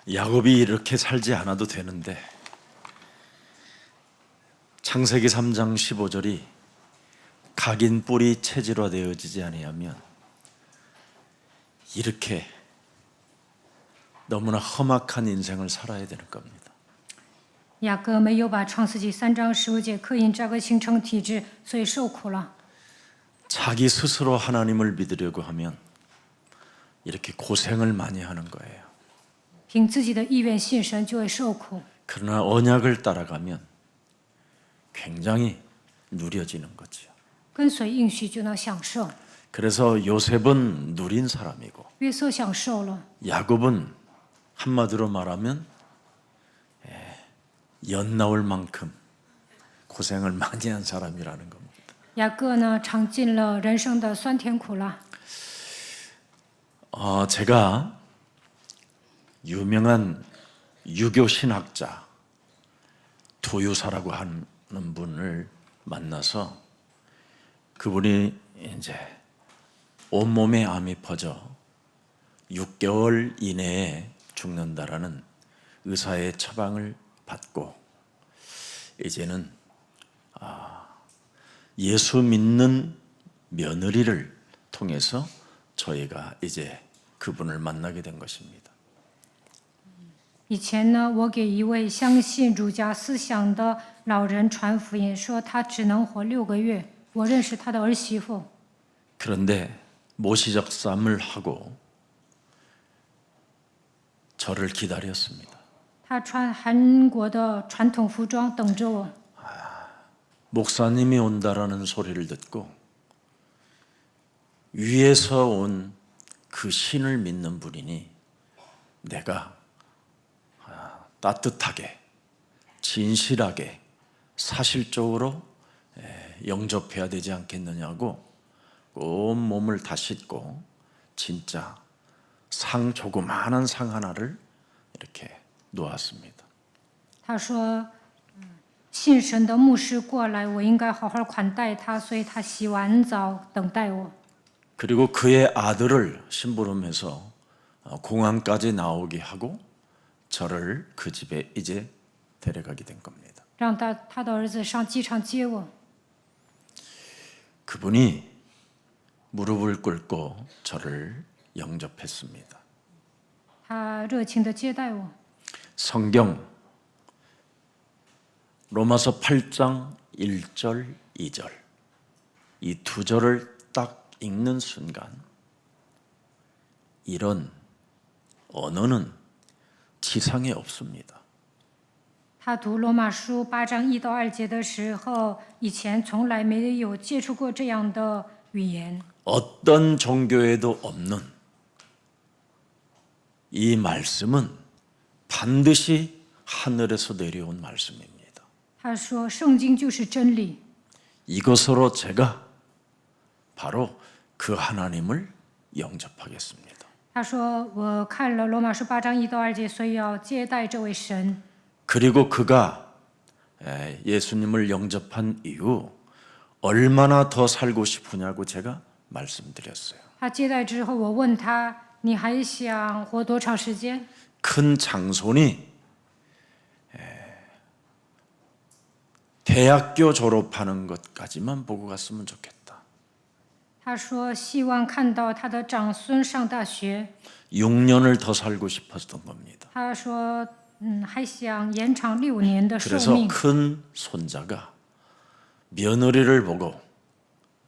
야곱이 이렇게 살지 않아도 되는데 창세기 3장 15절이 각인 뿔이 체질화되어지지 아니하면 이렇게 너무나 험악한 인생을 살아야 되는 겁니다. 雅各没有把创世纪3章15节刻印这个形成体制，所以受苦了。 자기 스스로 하나님을 믿으려고 하면 이렇게 고생을 많이 하는 거예요. 凭自己的意愿信神，就会受苦。 그러나 언약을 따라가면 굉장히 누려지는 거죠. 跟随应许就能享受。 그래서 요셉은 누린 사람이고 约瑟享受了， 야곱은 한마디로 말하면 연 나올 만큼 고생을 많이 한 사람이라는 겁니다. 雅各呢尝尽了人生的酸甜苦辣。 제가 유명한 유교 신학자 도유사라고 하는 분을 만나서 그분이 이제 온몸에 암이 퍼져 6개월 이내에 죽는다라는 의사의 처방을 받고 이제는 예수 믿는 며느리를 통해서 저희가 이제 그분을 만나게 된 것입니다. 以前呢，我给一位相信儒家思想的老人传福音，说他只能活6个月。我认识他的儿媳妇， 그런데 모시적삼을 하고 저를 기다렸습니다. 他穿韩国的传统服装等着我。 목사님이 온다라는 소리를 듣고 위에서 온 그 신을 믿는 분이니 내가 따뜻하게 진실하게 사실적으로 영접해야 되지 않겠느냐고 온 몸을 다 씻고 진짜 조그마한 상 하나를 이렇게 놓았습니다. 他说，信神的牧师过来，我应该好好款待他，所以他洗完澡等待我。 그리고 그의 아들을 심부름해서 공항까지 나오게 하고 저를 그 집에 이제 데려가게 된 겁니다. 让他的儿子上机场接我。 그분이 무릎을 꿇고 저를 영접했습니다. 他热情地接待我。 성경 로마서 8장 1절 2절 이 두 절을 딱 읽는 순간 이런 언어는 지상에 없습니다. 他读罗马书8章1到2节的时候，以前从来没有接触过这样的语言。 어떤 종교에도 없는 이 말씀은 반드시 하늘에서 내려온 말씀입니다. 他说：“圣经就是真理。 이것으로 제가 바로 그 하나님을 영접하겠습니다. ”他说：“我看了罗马书8章1到2节，所以要接待这位神。 그리고 그가 예수님을 영접한 이후 얼마나 더 살고 싶으냐고 제가 말씀드렸어요. 他接待之后，我问他：‘你还想活多长时间？’ 큰 장손이 대학교 졸업하는 것까지만 보고 갔으면 좋겠다. 他说：‘希望看到他的长孙上大学。’ 6년을 더 살고 싶었던 겁니다. 他说：‘还想延长6年的寿 그래서 命。’ 큰 손자가 며느리를 보고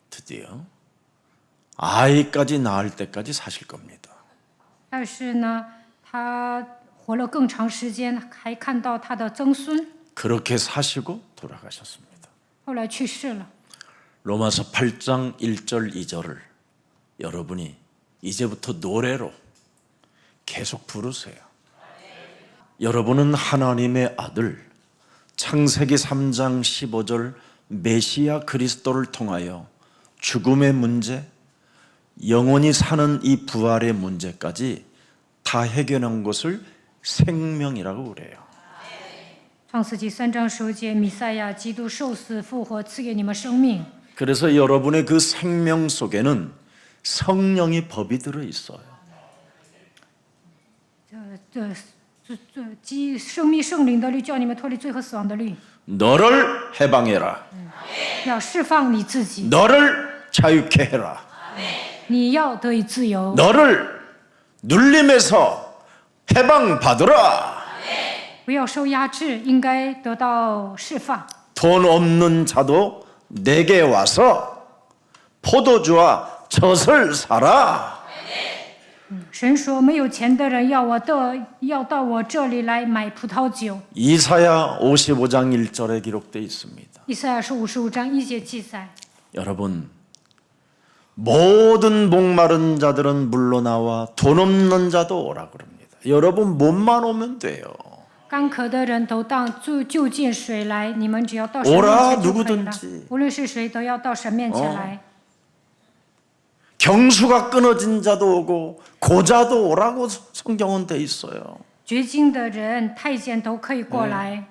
드디어 아이까지 낳을 때까지 사실 겁니다. 但是呢，他活了更长时间，还看到他的曾孙， 그렇게 사시고 돌아가셨습니다. 后来去世了。 로마서 8장 1절 2절을 여러분이 이제부터 노래로 계속 부르세요. 여러분은 하나님의 아들 창세기 3장 15절 메시아 그리스도를 통하여 죽음의 문제, 영원히 사는 이 부활의 문제까지 다 해결한 것을 생명이라고 그래요. 创世纪3章15节，弥赛亚基督受死复活，赐给你们生命。 그래서 여러분의 그 생명 속에는 성령의 법이 들어 있어요. 基生命圣灵的律，叫你们脱离罪和死亡的律， 너를 해방해라. 要释放你自己， 너를 자유케 해라. 你要得以自由， 너를 눌림에서 해방받으라. 不要受压制，应该得到释放。 돈 없는 자도 내게 와서 포도주와 젖을 사라. 神说，没有钱的人要到我这里来买葡萄酒。 이사야 55장 1절에 기록되어 있습니다. 以赛亚书55章1节记载。 여러분, 모든 목마른 자들은 물러나와 돈 없는 자도 오라 그럽니다. 여러분 몸만 오면 돼요. 干渴的人都当就近水来，你们只要到神面 오라 前就可以了 누구든지. 。无论是谁，都要到神面前来。 경수가 끊어진 자도 오고 고자도 오라고 성경은 돼 있어요. 绝经的人、太监都可以过来。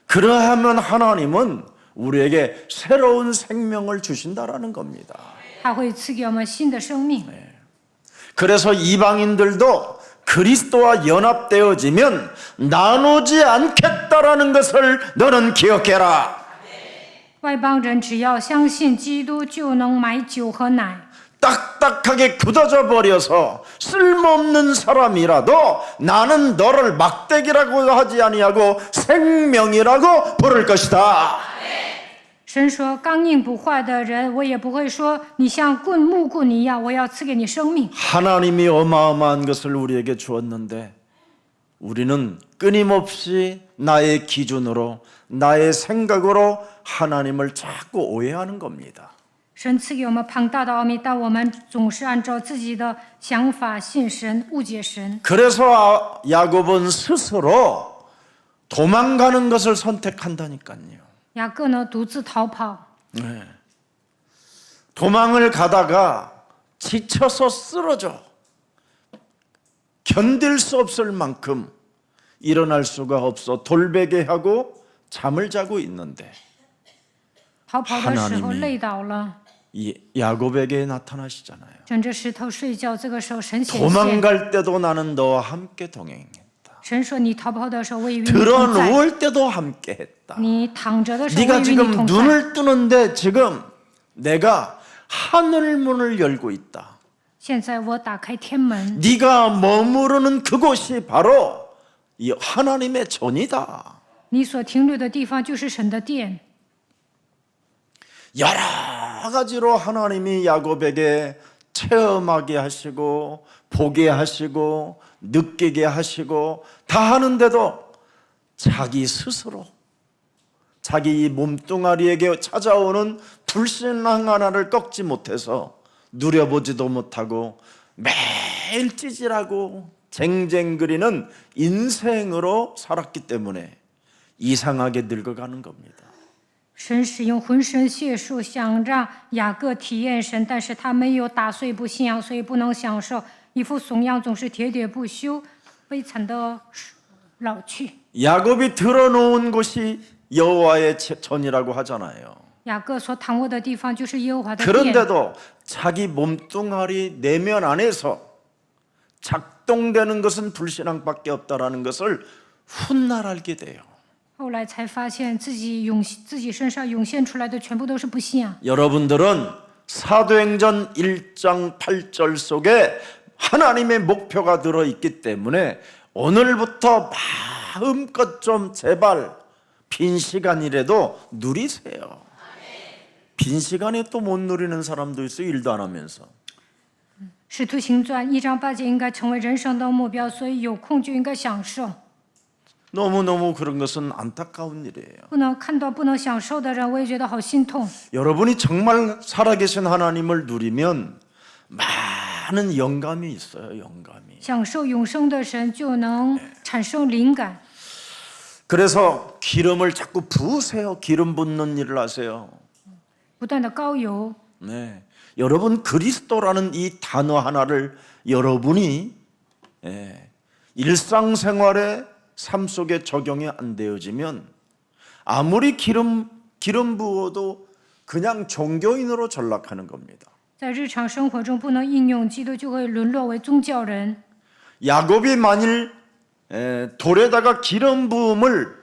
그러하면 하나님은 우리에게 새로운 생명을 주신다라는 겁니다. 他会赐给我们新的生命。 그래서 이방인들도 그리스도와 연합되어지면 나누지 않겠다라는 것을 너는 기억해라. 外邦人只要相信基督，就能买酒和奶。 딱딱하게 굳어져 버려서 쓸모없는 사람이라도 나는 너를 막대기라고 하지 아니하고 생명이라고 부를 것이다. 神说：“刚硬不坏的人，我也不会说你像木棍一样，我要赐给你生命。 하나님이 어마어마한 것을 우리에게 주었는데 우리는 끊임없이 나의 기준으로 나의 생각으로 하나님을 자꾸 오해하는 겁니다. 神赐给我们庞大的奥秘，但我们总是按照自己的想法信神，误解神。 그래서 야곱은 스스로 도망가는 것을 선택한다니까요. 雅各呢，独自逃跑， 도망을 가다가 지쳐서 쓰러져 견딜 수 없을 만큼 일어날 수가 없어 돌베개하고 잠을 자고 있는데 逃跑的时候 하나님이 累倒了， 이 야곱에게 나타나시잖아요. 枕着石头睡觉。这个时候，神显现， 도망갈 때도 나는 너와 함께 동행했다. 神说：“你逃跑的时候，我也与你同 들어 在； 누울 때도 함께 했다. 你躺着的时候，我 네가 也与你 지금 同在。 눈을 뜨는데 지금 내가 하늘 문을 열고 있다. 现在我打开天门， 네가 머무르는 그곳이 바로 이 하나님의 전이다. 你所停留的地方就是神的殿。 여러 가지로 하나님이 야곱에게 체험하게 하시고 보게 하시고 느끼게 하시고 다 하는데도 자기 스스로 자기 이 몸뚱아리에게 찾아오는 불신앙 하나를 꺾지 못해서 누려보지도 못하고 매일 찌질하고 쟁쟁거리는 인생으로 살았기 때문에 이상하게 늙어가는 겁니다. 神使用浑身解数想让雅各体验神，但是他没有打碎不信仰，所以不能享受。一副怂样，总是喋喋不休，悲惨的老去。 야곱이 들어놓은 곳이 여호와의 전이라고 하잖아요. 雅各所躺卧的地方就是耶和华的殿， 그런데도 자기 몸뚱아리 내면 안에서 작동되는 것은 불신앙밖에 없다라는 것을 훗날 알게 돼요. 后来才发现自己身上涌现出来的全部都是不信仰。 여러분들은 사도행전 1장 8절 속에 하나님의 목표가 들어있기 때문에 오늘부터 마음껏 좀 제발 빈 시간이라도 누리세요. 빈 시간에 또 못 누리는 사람도 있어요. 일도 안 하면서. 使徒行传1章8节应该成为人生的目标，所以有空就应该享受。 너무너무 그런 것은 안타까운 일이에요. 不能享受的人，我也觉得好心痛。 여러분이 정말 살아계신 하나님을 누리면 많은 영감이 있어요. 영감이. 享受永生的神，就能产生灵感。 그래서 기름을 자꾸 부으세요. 기름 붓는 일을 하세요. 不断的高油， 네, 여러분 그리스도라는 이 단어 하나를 여러분이 일상생활에 삶 속에 적용이 안 되어지면 아무리 기름 부어도 그냥 종교인으로 전락하는 겁니다. 在日常生活中不能应用基督，就会沦落为宗教人。 야곱이 만일 돌에다가 기름 부음을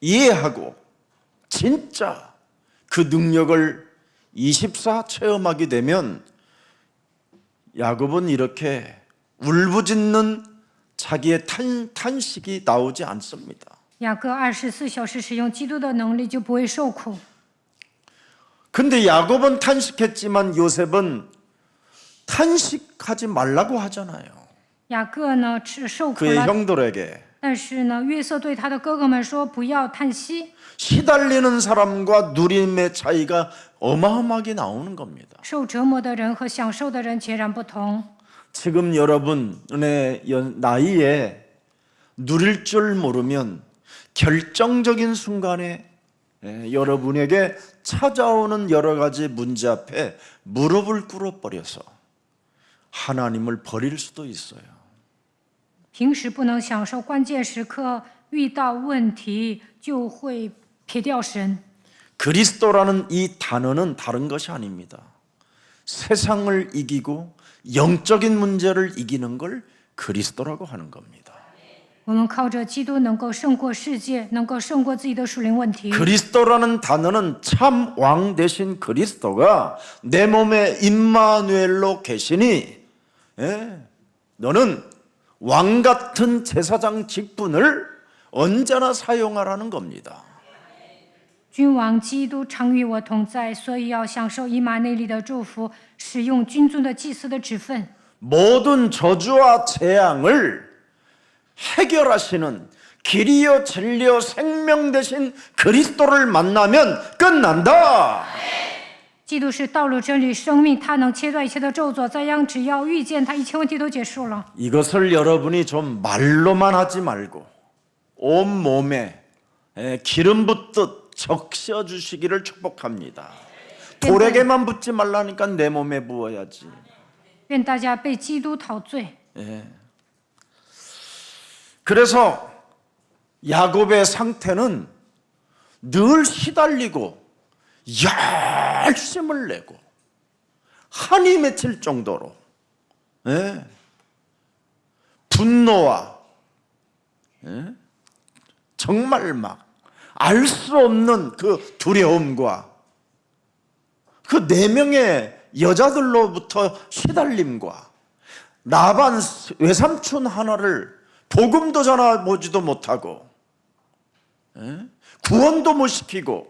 이해하고 진짜 그 능력을 24 체험하게 되면 야곱은 이렇게 울부짖는 자기의 탄식이 나오지 않습니다. 雅各24小时使用基督的能力，就不会受苦。 근데 야곱은 탄식했지만 요셉은 탄식하지 말라고 하잖아요. 雅各呢受苦 그의 了， 형들에게 但是呢，约瑟对他的哥哥们说：“不要叹息。 시달리는 사람과 누림의 차이가 어마어마하게 나오는 겁니다. 受折磨的人和享受的人截然不同。 지금 여러분의 나이에 누릴 줄 모르면 결정적인 순간에 여러분에게 찾아오는 여러 가지 문제 앞에 무릎을 꿇어버려서 하나님을 버릴 수도 있어요. 平时不能享受，关键时刻遇到问题就会撇掉神。 그리스도라는 이 단어는 다른 것이 아닙니다. 세상을 이기고 영적인 문제를 이기는 걸 그리스도라고 하는 겁니다. 我们靠着基督能够胜过世界，能够胜过自己的属灵问题。 그리스도라는 단어는 참 왕 대신 그리스도가 내 몸에 임마누엘로 계시니 너는 왕 같은 제사장 직분을 언제나 사용하라는 겁니다. 君王基督常与我同在，所以要享受以马内利的祝福，使用君尊的祭司的职分。 모든 저주와 재앙을 해결하시는 길이요 진리요 생명 되신 그리스도를 만나면 끝난다. 基督是道路、真理、生命，他能切断一切的咒诅。怎样？只要遇见他，一切问题都结束了。 이것을 여러분이 좀 말로만 하지 말고 온 몸에 기름 붓듯 적셔 주시기를 축복합니다. 돌에게만 붓지 말라니까 내 몸에 부어야지. 愿大家被基督陶醉。 그래서 야곱의 상태는 늘 시달리고 열심을 내고 한이 맺힐 정도로 분노와 정말 막 알 수 없는 그 두려움과 그 4명의 여자들로부터 시달림과 라반 외삼촌 하나를 복음도 전하보지도 못하고 구원도 못 시키고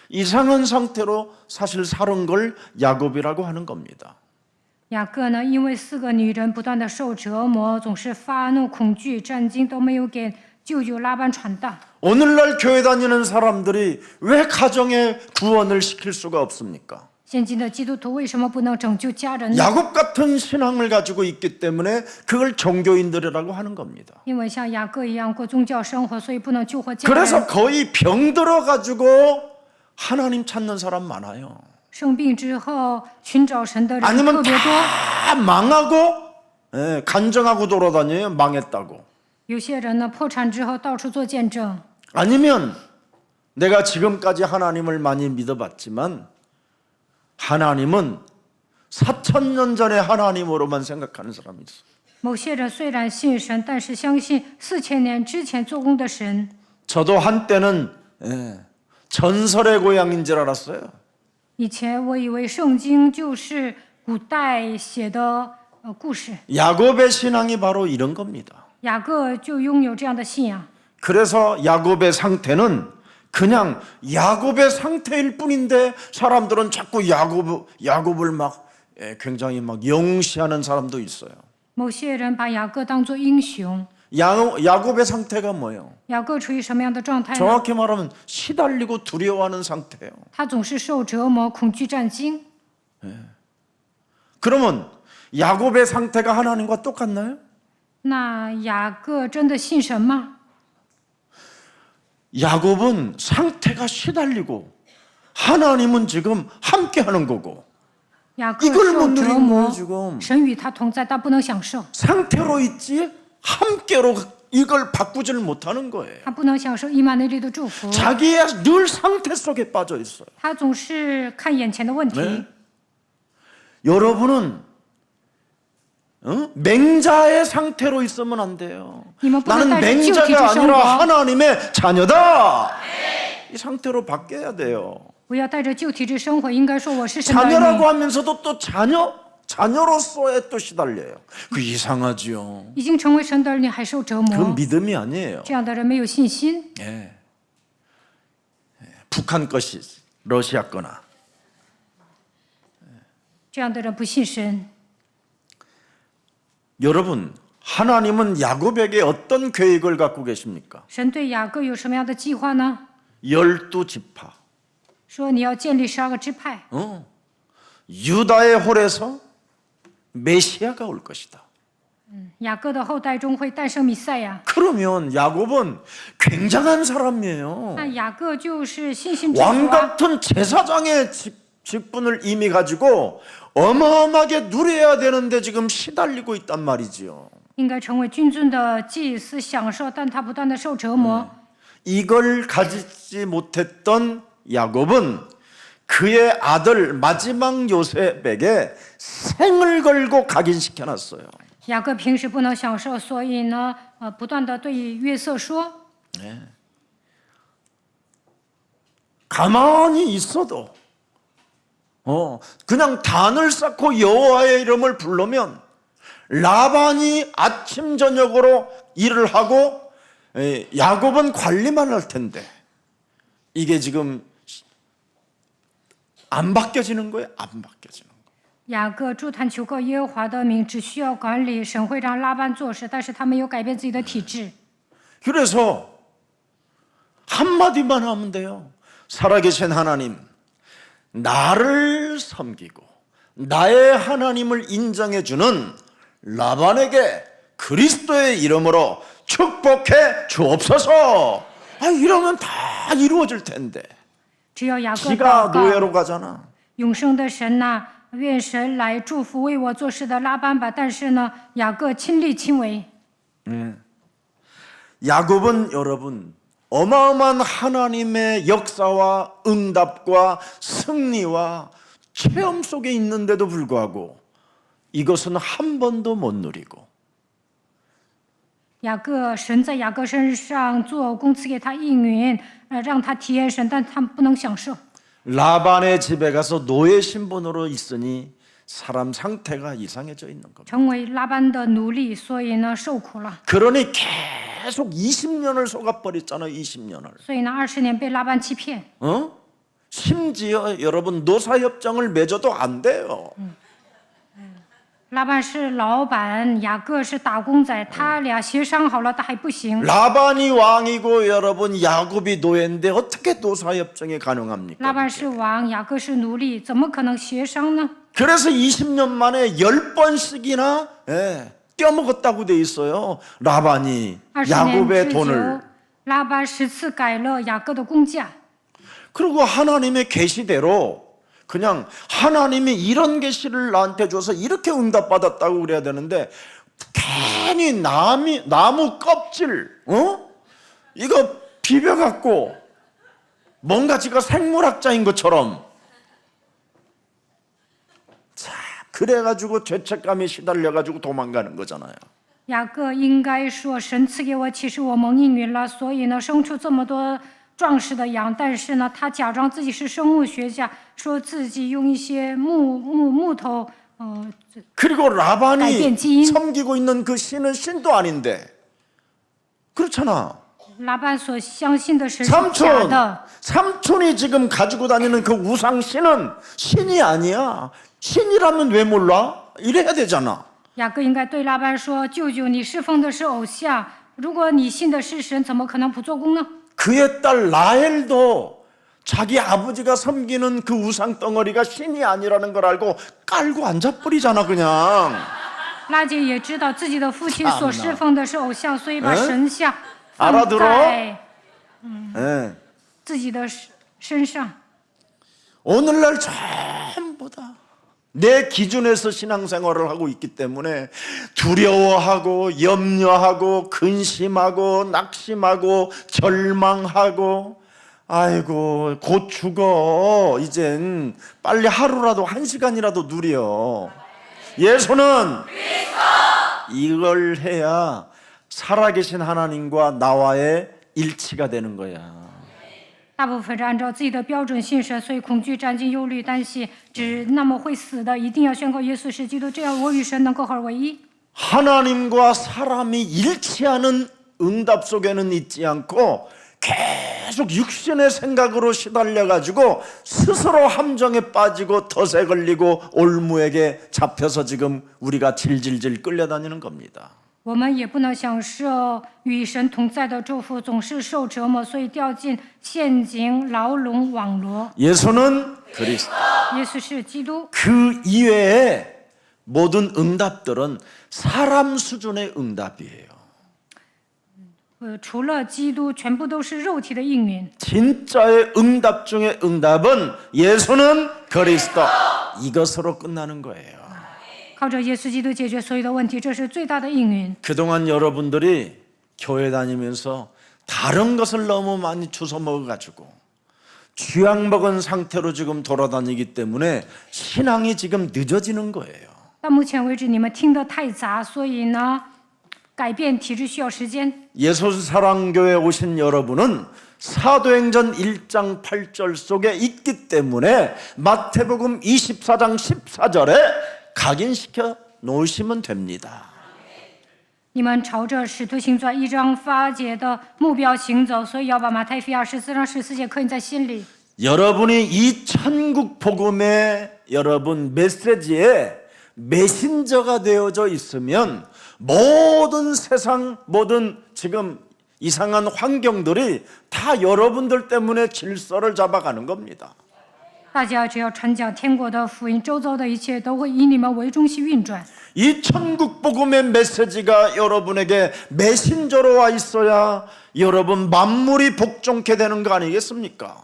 이상한 상태로 사실 살은 걸 야곱이라고 하는 겁니다. 雅各呢，因为4个女人不断的受折磨，总是发怒、恐惧、战惊，都没有给舅舅拉班传道。 오늘날 교회 다니는 사람들이 왜 가정에 구원을 시킬 수가 없습니까? 现今的基督徒为什么不能拯救家人呢？ 야곱 같은 신앙을 가지고 있기 때문에 그걸 종교인들이라고 하는 겁니다. 因为像雅各一样过宗教生活，所以不能救活家 그래서 人。 거의 병들어 가지고 하나님 찾는 사람 많아요. 生病之后寻找神的人特 아니면 别多， 다 망하고 간증하고 돌아다녀요. 망했다고. 有些人呢破产之后到处做见证， 아니면 내가 지금까지 하나님을 많이 믿어봤지만 하나님은 4,000년 전의 하나님으로만 생각하는 사람이 있어요. 某些人虽然信神，但是相信4000年之前做工的神。 저도 한때는 전설의 고향인 줄 알았어요. 以前我以为圣经就是古代写的故事， 야곱의 신앙이 바로 이런 겁니다. 雅各就拥有这样的信仰。 그래서 야곱의 상태는 그냥 야곱의 상태일 뿐인데 사람들은 자꾸 야곱을 막 굉장히 막 영시하는 사람도 있어요. 某些人把雅各当作英雄， 야곱의 상태가 뭐예요? 雅各处于什么样的状态呢？ 정확히 말하면 시달리고 두려워하는 상태예요. 他总是受折磨、恐惧、战惊。 그러면 야곱의 상태가 하나님과 똑같나요? 那雅各真的信神吗？ 야곱은 상태가 시달리고 하나님은 지금 함께하는 거고 雅各 이걸 受 못 折 누리는 磨 거예요 ， 지금. 神与他同在，但不能享受。 상태로 있지 함께로 이걸 바꾸지를 못하는 거예요. 他不能享受以马内利的祝福， 자기의 늘 상태 속에 빠져 있어요. 他总是看眼前的问题。 여러분은 맹자의 상태로 있으면 안 돼요. 나는 你们不能带着旧体 맹자가 之生 아니라 活， 하나님의 자녀다. 이 상태로 바뀌어야 돼요. 不要带着旧体之生活，应该说我是神的儿 자녀라고 女。 하면서도 또 자녀로서의 또 시달려요. 그 이상하지요. 已经成为神的儿女，还受折 그 磨， 믿음이 아니에요. 这样的人没有信心。 예. 북한 것이 러시아 거나 这样的人不信神。 여러분 하나님은 야곱에게 어떤 계획을 갖고 계십니까? 神对雅各有什么样的计划呢？ 12지파 说你要建立12个支派， 유다의 홀에서 메시아가 올 것이다. 雅各的后代中会诞生弥赛亚。 그러면 야곱은 굉장한 사람이에요. 那雅各就是信心之 왕 主啊， 같은 제사장의 직분을 이미 가지고 어마어마하게 누려야 되는데 지금 시달리고 있단 말이지요. 应该成为君尊的祭司，享受，但他不断的受折磨。 이걸 가지지 못했던 야곱은 그의 아들 마지막 요셉에게 생을 걸고 각인시켜놨어요. 雅各平时不能享受，所以呢，不断的对约瑟说， 가만히 있어도 그냥 단을 쌓고 여호와의 이름을 부르면 라반이 아침 저녁으로 일을 하고 야곱은 관리만 할 텐데 이게 지금 안 바뀌어지는 거예요? 안 바뀌어지는 거예요. 雅各筑坛求告耶和华的名，只需要管理，神会让拉班做事，但是他没有改变自己的体质。 그래서 한마디만 하면 돼요. 살아계신 하나님, 나를 섬기고 나의 하나님을 인정해주는 라반에게 그리스도의 이름으로 축복해 주옵소서. 이러면 다 이루어질 텐데 只要雅各 지가 祷告， 노예로 가잖아. 永生的神呐、愿神来祝福为我做事的拉班吧。但是呢，雅各亲力亲为。 야곱은 여러분 어마어마한 하나님의 역사와 응답과 승리와 체험 속에 있는데도 불구하고 이것은 한 번도 못 누리고 雅各，神在雅各身上做工，赐给他应允，让他体验神，但他不能享受。 라반의 집에 가서 노예 신분으로 있으니 사람 상태가 이상해져 있는 겁니다. 成为拉班的奴隶，所以呢受苦了。 그러니 계속 20년을 속아버렸잖아요. 20년을. 所以呢，20年被拉班欺骗。 심지어 여러분 노사협정을 맺어도 안 돼요. 拉班是老板，雅各是打工仔，他俩协商好了，他还不行。 라반이 왕이고 여러분 야곱이 노예인데 어떻게 노사협정이 가능합니까? 拉班是王，雅各是奴隶，怎么可能协商呢？ 그래서 20년 만에 10번씩이나 떼어먹었다고 돼 있어요. 라반이 20年 야곱의 之久 돈을. ，拉班10次改了雅各的工价。 그리고 하나님의 계시대로 그냥 하나님이 이런 계시를 나한테 줘서 이렇게 응답받았다고 그래야 되는데 괜히 나무 껍질 이거 비벼갖고 뭔가 지가 생물학자인 것처럼 자 그래가지고 죄책감에 시달려가지고 도망가는 거잖아요. 雅各应该说：“神赐给我启示，我蒙应允了，所以呢，生出这么多壮实的羊。但是呢，他假装自己是生物学家，说自己用一些木头， 그리고 라반이 改变基因。 섬기고 있는 그 신은 신도 아닌데 그렇잖아. 拉班所相信的神是假的。 삼촌이 지금 가지고 다니는 그 우상 신은 신이 아니야. 신이라면 왜 몰라? 이래야 되잖아. 雅各应该对拉班说：‘舅舅，你侍奉的是偶像，如果你信的是神，怎么可能不做工呢？’ 그의 딸 라헬도 자기 아버지가 섬기는 그 우상 덩어리가 신이 아니라는 걸 알고 깔고 앉아버리잖아 그냥. 拉姐也知道自己的父亲所侍奉的是偶像，所以把 에? 神像 알아들어? 放在 예. 自己的身上。 오늘날 전부 다 내 기준에서 신앙생활을 하고 있기 때문에 두려워하고 염려하고 근심하고 낙심하고 절망하고 아이고 곧 죽어 이젠 빨리 하루라도 1시간이라도 누려 예수는 이걸 해야 살아계신 하나님과 나와의 일치가 되는 거야. 大部分是按照自己的标准信神，所以恐惧、战惊、忧虑、担心，只那么会死的，一定要宣告耶稣是基督，这样我与神能够合而为一。 하나님과 사람이 일치하는 응답 속에는 있지 않고 계속 육신의 생각으로 시달려가지고 스스로 함정에 빠지고 덫에 걸리고 올무에게 잡혀서 지금 우리가 질질질 끌려다니는 겁니다. 我们也不能享受与神同在的祝福，总是受折磨，所以掉进陷阱、牢笼、网罗。 예수는 그리스도. 耶稣是基督， 그 이외에 모든 응답들은 사람 수준의 응답이에요. 除了基督，全部都是肉体的应允。 진짜의 응답 중에 응답은 예수는 그리스도. 이것으로 끝나는 거예요. 靠着耶稣基督解决所有的问题，这是最大的应允。 그동안 여러분들이 교회 다니면서 다른 것을 너무 많이 주워 먹어가지고 쥐약 먹은 상태로 지금 돌아다니기 때문에 신앙이 지금 늦어지는 거예요. 到目前为止，你们听得太杂，所以呢，改变体质需要时间。 예수사랑교회 오신 여러분은 사도행전 1장 8절 속에 있기 때문에 마태복음 24장 14절에 각인시켜 놓으시면 됩니다. 你们朝着使徒行传1章8节的目标行走，所以要把马太福音24章14节刻印在心里。 여러분이 이 천국 복음의 여러분 메시지에 메신저가 되어져 있으면 모든 세상 모든 지금 이상한 환경들이 다 여러분들 때문에 질서를 잡아가는 겁니다. 大家只要传讲天国的福音，周遭的一切都会以你们为中心运转。 이 천국 복음의 메시지가 여러분에게 메신저로 와 있어야 여러분 만물이 복종케 되는 거 아니겠습니까?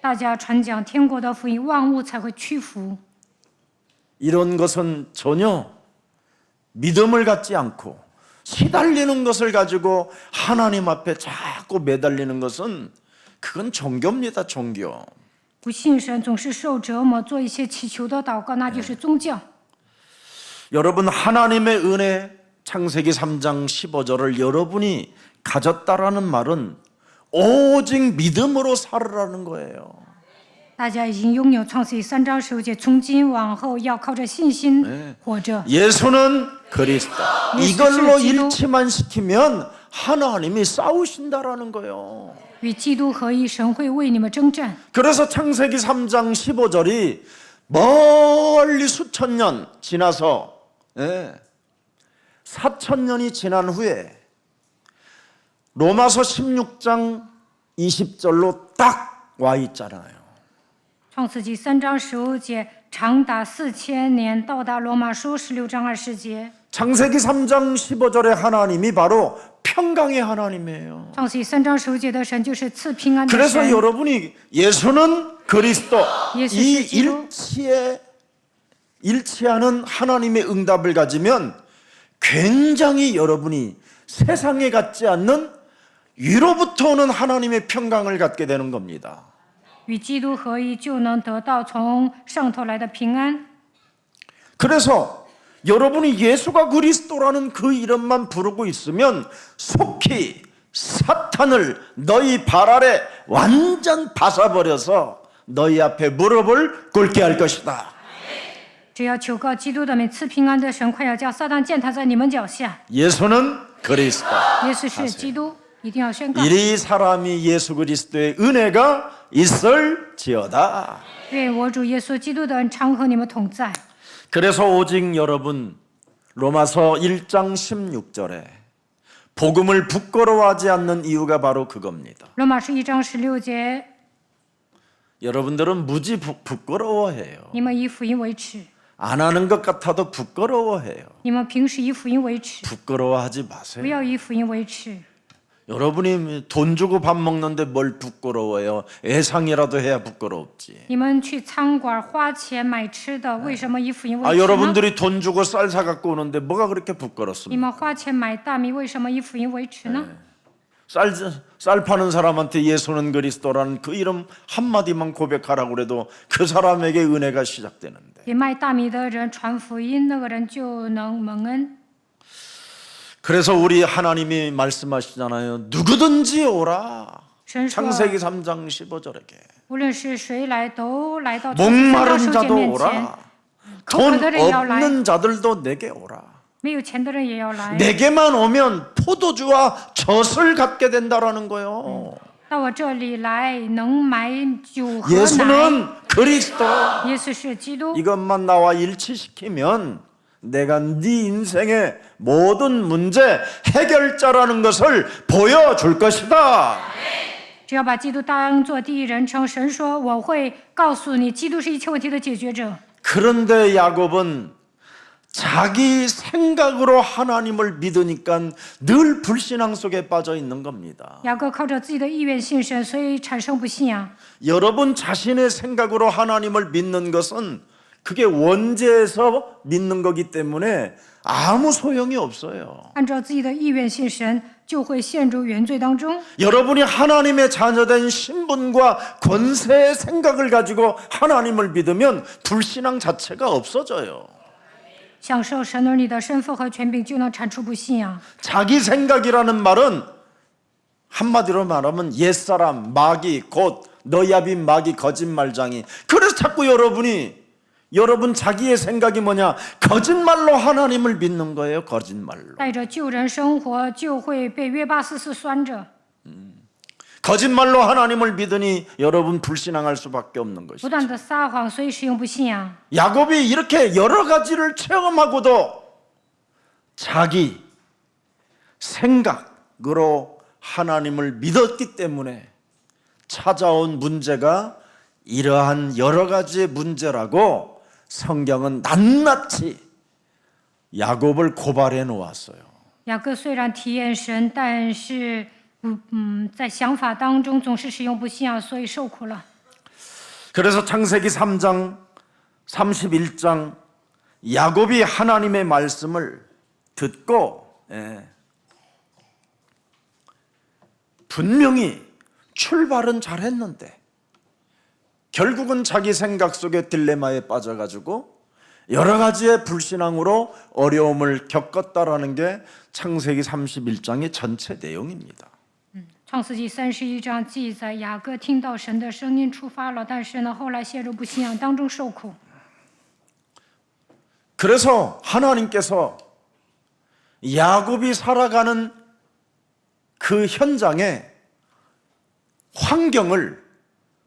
大家传讲天国的福音，万物才会屈服。 이런 것은 전혀 믿음을 갖지 않고 시달리는 것을 가지고 하나님 앞에 자꾸 매달리는 것은 그건 종교입니다, 종교. 不信神，总是受折磨，做一些祈求的祷告，那就是宗教。 여러분 하나님의 은혜 창세기 3장 15절을 여러분이 가졌다라는 말은 오직 믿음으로 살으라는 거예요. 大家已经拥有创世记3章15节，从今往后要靠着信心活着。 예수는 그리스도. 예수 이걸로 기도. 일치만 시키면 하나님이 싸우신다라는 거예요. 与基督合一，神会为你们征战。 그래서 창세기 3장 15절이 멀리 수천 년 지나서 4,000년이 지난 후에 로마서 16장 20절로 딱 와 있잖아요. 创世纪3章15节，长达4000年，到达罗马书16章20节。 창세기 3장 15절에 하나님이 바로 평강의 하나님이에요. 创世纪3章15节的神就是赐平安的 그래서 神。 여러분이 예수는 그리스도 예수 이 기도. 일치하는 하나님의 응답을 가지면 굉장히 여러분이 세상에 갖지 않는 위로부터 오는 하나님의 평강을 갖게 되는 겁니다. 与基督合一，就能得到从上头来的平安。 그래서 여러분이 예수가 그리스도라는 그 이름만 부르고 있으면 속히 사탄을 너희 발 아래 완전 바사버려서 너희 앞에 무릎을 꿇게 할 것이다. 只要求告基督的名，赐平安的神快要将撒旦践踏在你们脚下。 예수는 그리스도. 耶稣是基督，一定要宣告。 이리 사람이 예수 그리스도의 은혜가 있을지어다. 愿我主耶稣基督的恩常和你们同在。 그래서 오직 여러분 로마서 1장 16절에 복음을 부끄러워하지 않는 이유가 바로 그겁니다. 罗马书1章16节， 여러분들은 무지 부끄러워해요. 你们以福音为耻， 안 하는 것 같아도 부끄러워해요. 你们平时以福音为耻， 부끄러워하지 不 마세요. 要以福音为耻。 여러분이 돈 주고 밥 먹는데 뭘 부끄러워해요? 애상이라도 해야 부끄럽지. 你们去餐馆花钱买吃的，为什么以福音为 아 耻呢？ 여러분들이 돈 주고 쌀 사 갖고 오는데 뭐가 그렇게 你 부끄럽습니까? 们花钱买大米，为什么以福音为耻呢？ 쌀 파는 사람한테 예수는 그리스도라는 그 이름 한마디만 고백하라고 그래도 그 사람에게 은혜가 시작되는데, 给卖大米的人传福音，那个人就能蒙恩。 그래서 우리 하나님이 말씀하시잖아요. 누구든지 오라. 神说， 창세기 3장 15절에게 无论是谁来，都来到创世纪목마른 圣经 자도 面前。 오라. 口 돈 渴的人要来， 없는 자들도 내게 오라. 没有钱的人也要来。 내게만 오면 포도주와 젖을 갖게 된다라는 거예요. 到我这里来，能买酒和奶。 예수는 그리스도. 耶稣是基督。 이것만 나와 일치시키면 내가 네 인생의 모든 문제 해결자라는 것을 보여줄 것이다. 只要把基督当作第一人称，神说我会告诉你，基督是一切问题的解决者。 그런데 야곱은 자기 생각으로 하나님을 믿으니까 늘 불신앙 속에 빠져 있는 겁니다. 雅各靠着自己的意愿信神，所以产生不信仰。 여러분 자신의 생각으로 하나님을 믿는 것은 그게 원죄에서 믿는 거기 때문에 아무 소용이 없어요. 按照自己的意愿信神，就会陷入原罪当中。 여러분이 하나님의 자녀된 신분과 권세의 생각을 가지고 하나님을 믿으면 불신앙 자체가 없어져요. 享受神儿女的身份和权柄，就能产出不信仰。 자기 생각이라는 말은 한마디로 말하면 옛사람, 마귀, 곧 너야빈 마귀 거짓말장이. 그래서 자꾸 여러분 자기의 생각이 뭐냐? 거짓말로 하나님을 믿는 거예요. 거짓말로. 带着旧人生活，就会被约巴斯斯拴着。 거짓말로 하나님을 믿으니 여러분 불신앙할 수밖에 없는 不 것이죠. 断的撒谎，所以使用不信仰。 야곱이 이렇게 여러 가지를 체험하고도 자기 생각으로 하나님을 믿었기 때문에 찾아온 문제가 이러한 여러 가지의 문제라고 성경은 낱낱이 야곱을 고발해 놓았어요. 雅各虽然体验神，但是在想法当中总是使用不信仰，所以受苦了。 그래서 창세기 3장 31장 야곱이 하나님의 말씀을 듣고 분명히 출발은 잘했는데 결국은 자기 생각 속에 딜레마에 빠져가지고 여러 가지의 불신앙으로 어려움을 겪었다라는 게 창세기 31장의 전체 내용입니다. 创世纪31章记载，雅各听到神的声音出发了，但是呢，后来陷入不信仰当中受苦。 그래서 하나님께서 야곱이 살아가는 그 현장에 환경을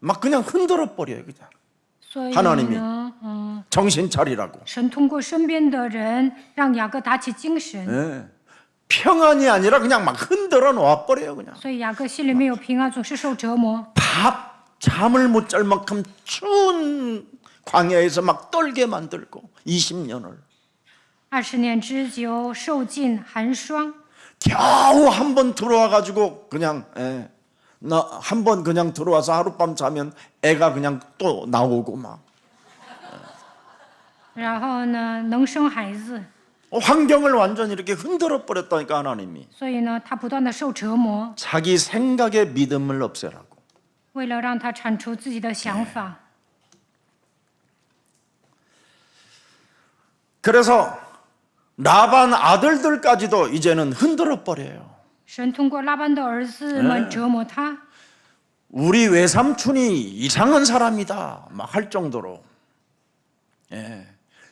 막 그냥 흔들어 버려요. 그냥 所以 하나님이 呢， 정신 차리라고. 神通过身边的人让雅各打起精神， 예. 평안이 아니라 그냥 막 흔들어 놓아 버려요. 그냥 所以雅各心里没有平安，总是受折磨。 잠을 못 잘 만큼 추운 광야에서 막 떨게 만들고 20년을 20年之久，受尽寒霜。 겨우 한 번 들어와 가지고 그냥 나 한 번 그냥 들어와서 하룻밤 자면 애가 그냥 또 나오고 막 然后呢，能生孩子， 환경을 완전히 이렇게 흔들어 버렸다니까 하나님이. 所以呢，他不断的受折磨， 자기 생각의 믿음을 없애라고. 为了让他铲除自己的想法。 그래서 라반 아들들까지도 이제는 흔들어 버려요. 神通过拉班的儿子们折磨他， 우리 외삼촌이 이상한 사람이다 막 할 정도로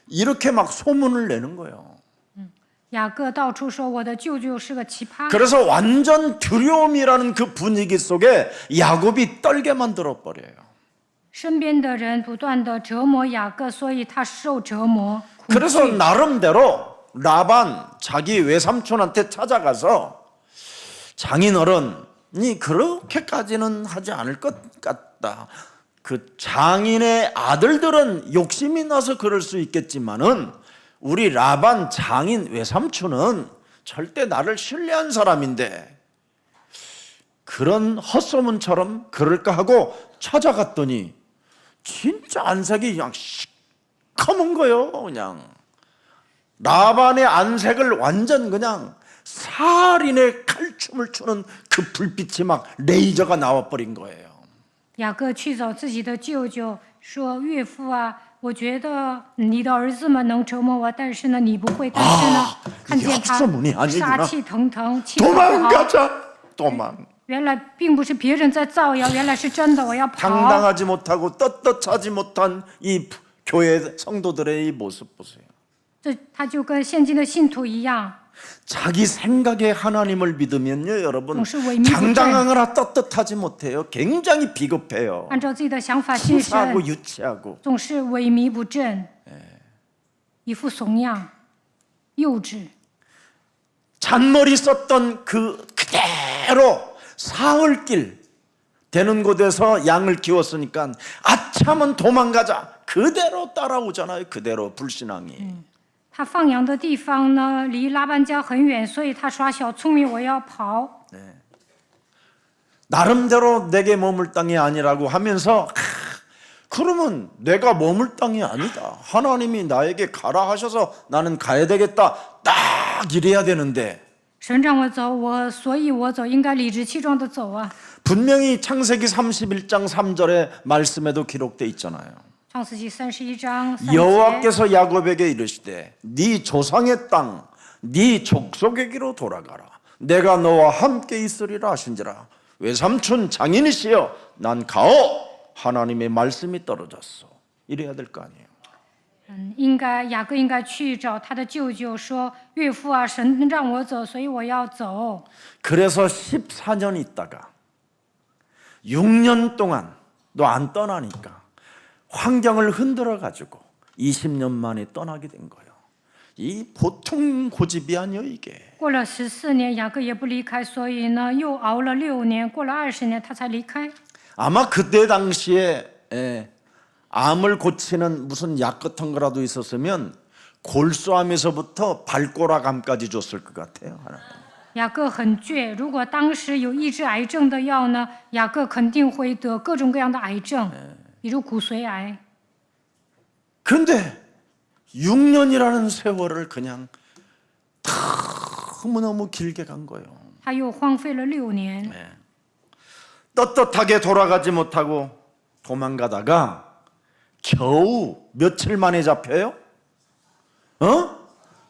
이렇게 막 소문을 내는 거예요. 雅各到处说我的舅舅是个奇葩， 그래서 완전 두려움이라는 그 분위기 속에 야곱이 떨게 만들어 버려요. 身边的人不断的折磨雅各，所以他受折磨。苦 그래서 惧 나름대로 라반 자기 외삼촌한테 찾아가서 장인어른이 그렇게까지는 하지 않을 것 같다. 그 장인의 아들들은 욕심이 나서 그럴 수 있겠지만은 우리 라반 장인 외삼촌은 절대 나를 신뢰한 사람인데 그런 헛소문처럼 그럴까 하고 찾아갔더니 진짜 안색이 그냥 시커먼 거예요. 그냥 라반의 안색을 완전 그냥 살인의 칼춤을 추는 그 불빛이 막 레이저가 나와버린 거예요. 雅各去找自己的舅舅，说：“岳父啊，我觉得你的儿子们能折磨我，但是呢，你不会。但是呢，看见他 학소문이 아니구나. 杀气腾腾，气得不好。 도망가자. 도망. 原来并不是别人在造谣，原来是真的，我要跑。 당당하지 못하고 떳떳하지 못한 이 교회 성도들의 이 모습 보세요. 这他就跟现今的信徒一样， 자기 생각에 하나님을 믿으면요, 여러분, 동시 의미부터 당당하거나 떳떳하지 못해요. 굉장히 비겁해요. 按照自己的想法信 수사하고 神， 유치하고. 总是萎靡不振，一副怂样，幼稚。 잔머리 썼던 그대로 사흘길 되는 곳에서 양을 키웠으니까 아참은 도망가자. 그대로 따라오잖아요. 그대로 불신앙이. 他放羊的地方呢，离拉班家很远，所以他耍小聪明，我要跑。 나름대로 내게 머물 땅이 아니라고 하면서 그러면 내가 머물 땅이 아니다. 하나님이 나에게 가라 하셔서 나는 가야 되겠다. 딱 이래야 되는데 神让我走，所以我走，应该理直气壮的走啊。 분명히 창세기 31장 3절의 말씀에도 기록돼 있잖아요. 创世纪31章3节， 여호와께서 야곱에게 이르시되 네 조상의 땅, 네 족속에게로 돌아가라. 내가 너와 함께 있으리라 하신지라. 외삼촌 장인이시여 난 가오. 하나님의 말씀이 떨어졌어. 이래야 될 거 아니에요. 雅各应该去找他的舅舅说：“岳父啊，神让我走，所以我要走。 그래서 14년 있다가 6년 동안 너 안 떠나니까 환경을 흔들어 가지고 20년 만에 떠나게 된 거예요. 이 보통 고집이 아니에요, 이게. ”过了14年，雅各也不离开，所以呢，又熬了6年，过了20年，他才离开。 아마 그때 당시에 암을 고치는 무슨 약 같은 거라도 있었으면 골수암에서부터 발꼬락암까지 줬을 것 같아요. 하나님. 雅各很倔，如果当时有医治癌症的药呢，雅各肯定会得各种各样的癌症，比如骨髓癌。 근데 6년이라는 세월을 그냥 너무너무 길게 간 거예요. 他又荒废了6年， 떳떳하게 돌아가지 못하고 도망가다가 겨우 며칠 만에 잡혀요?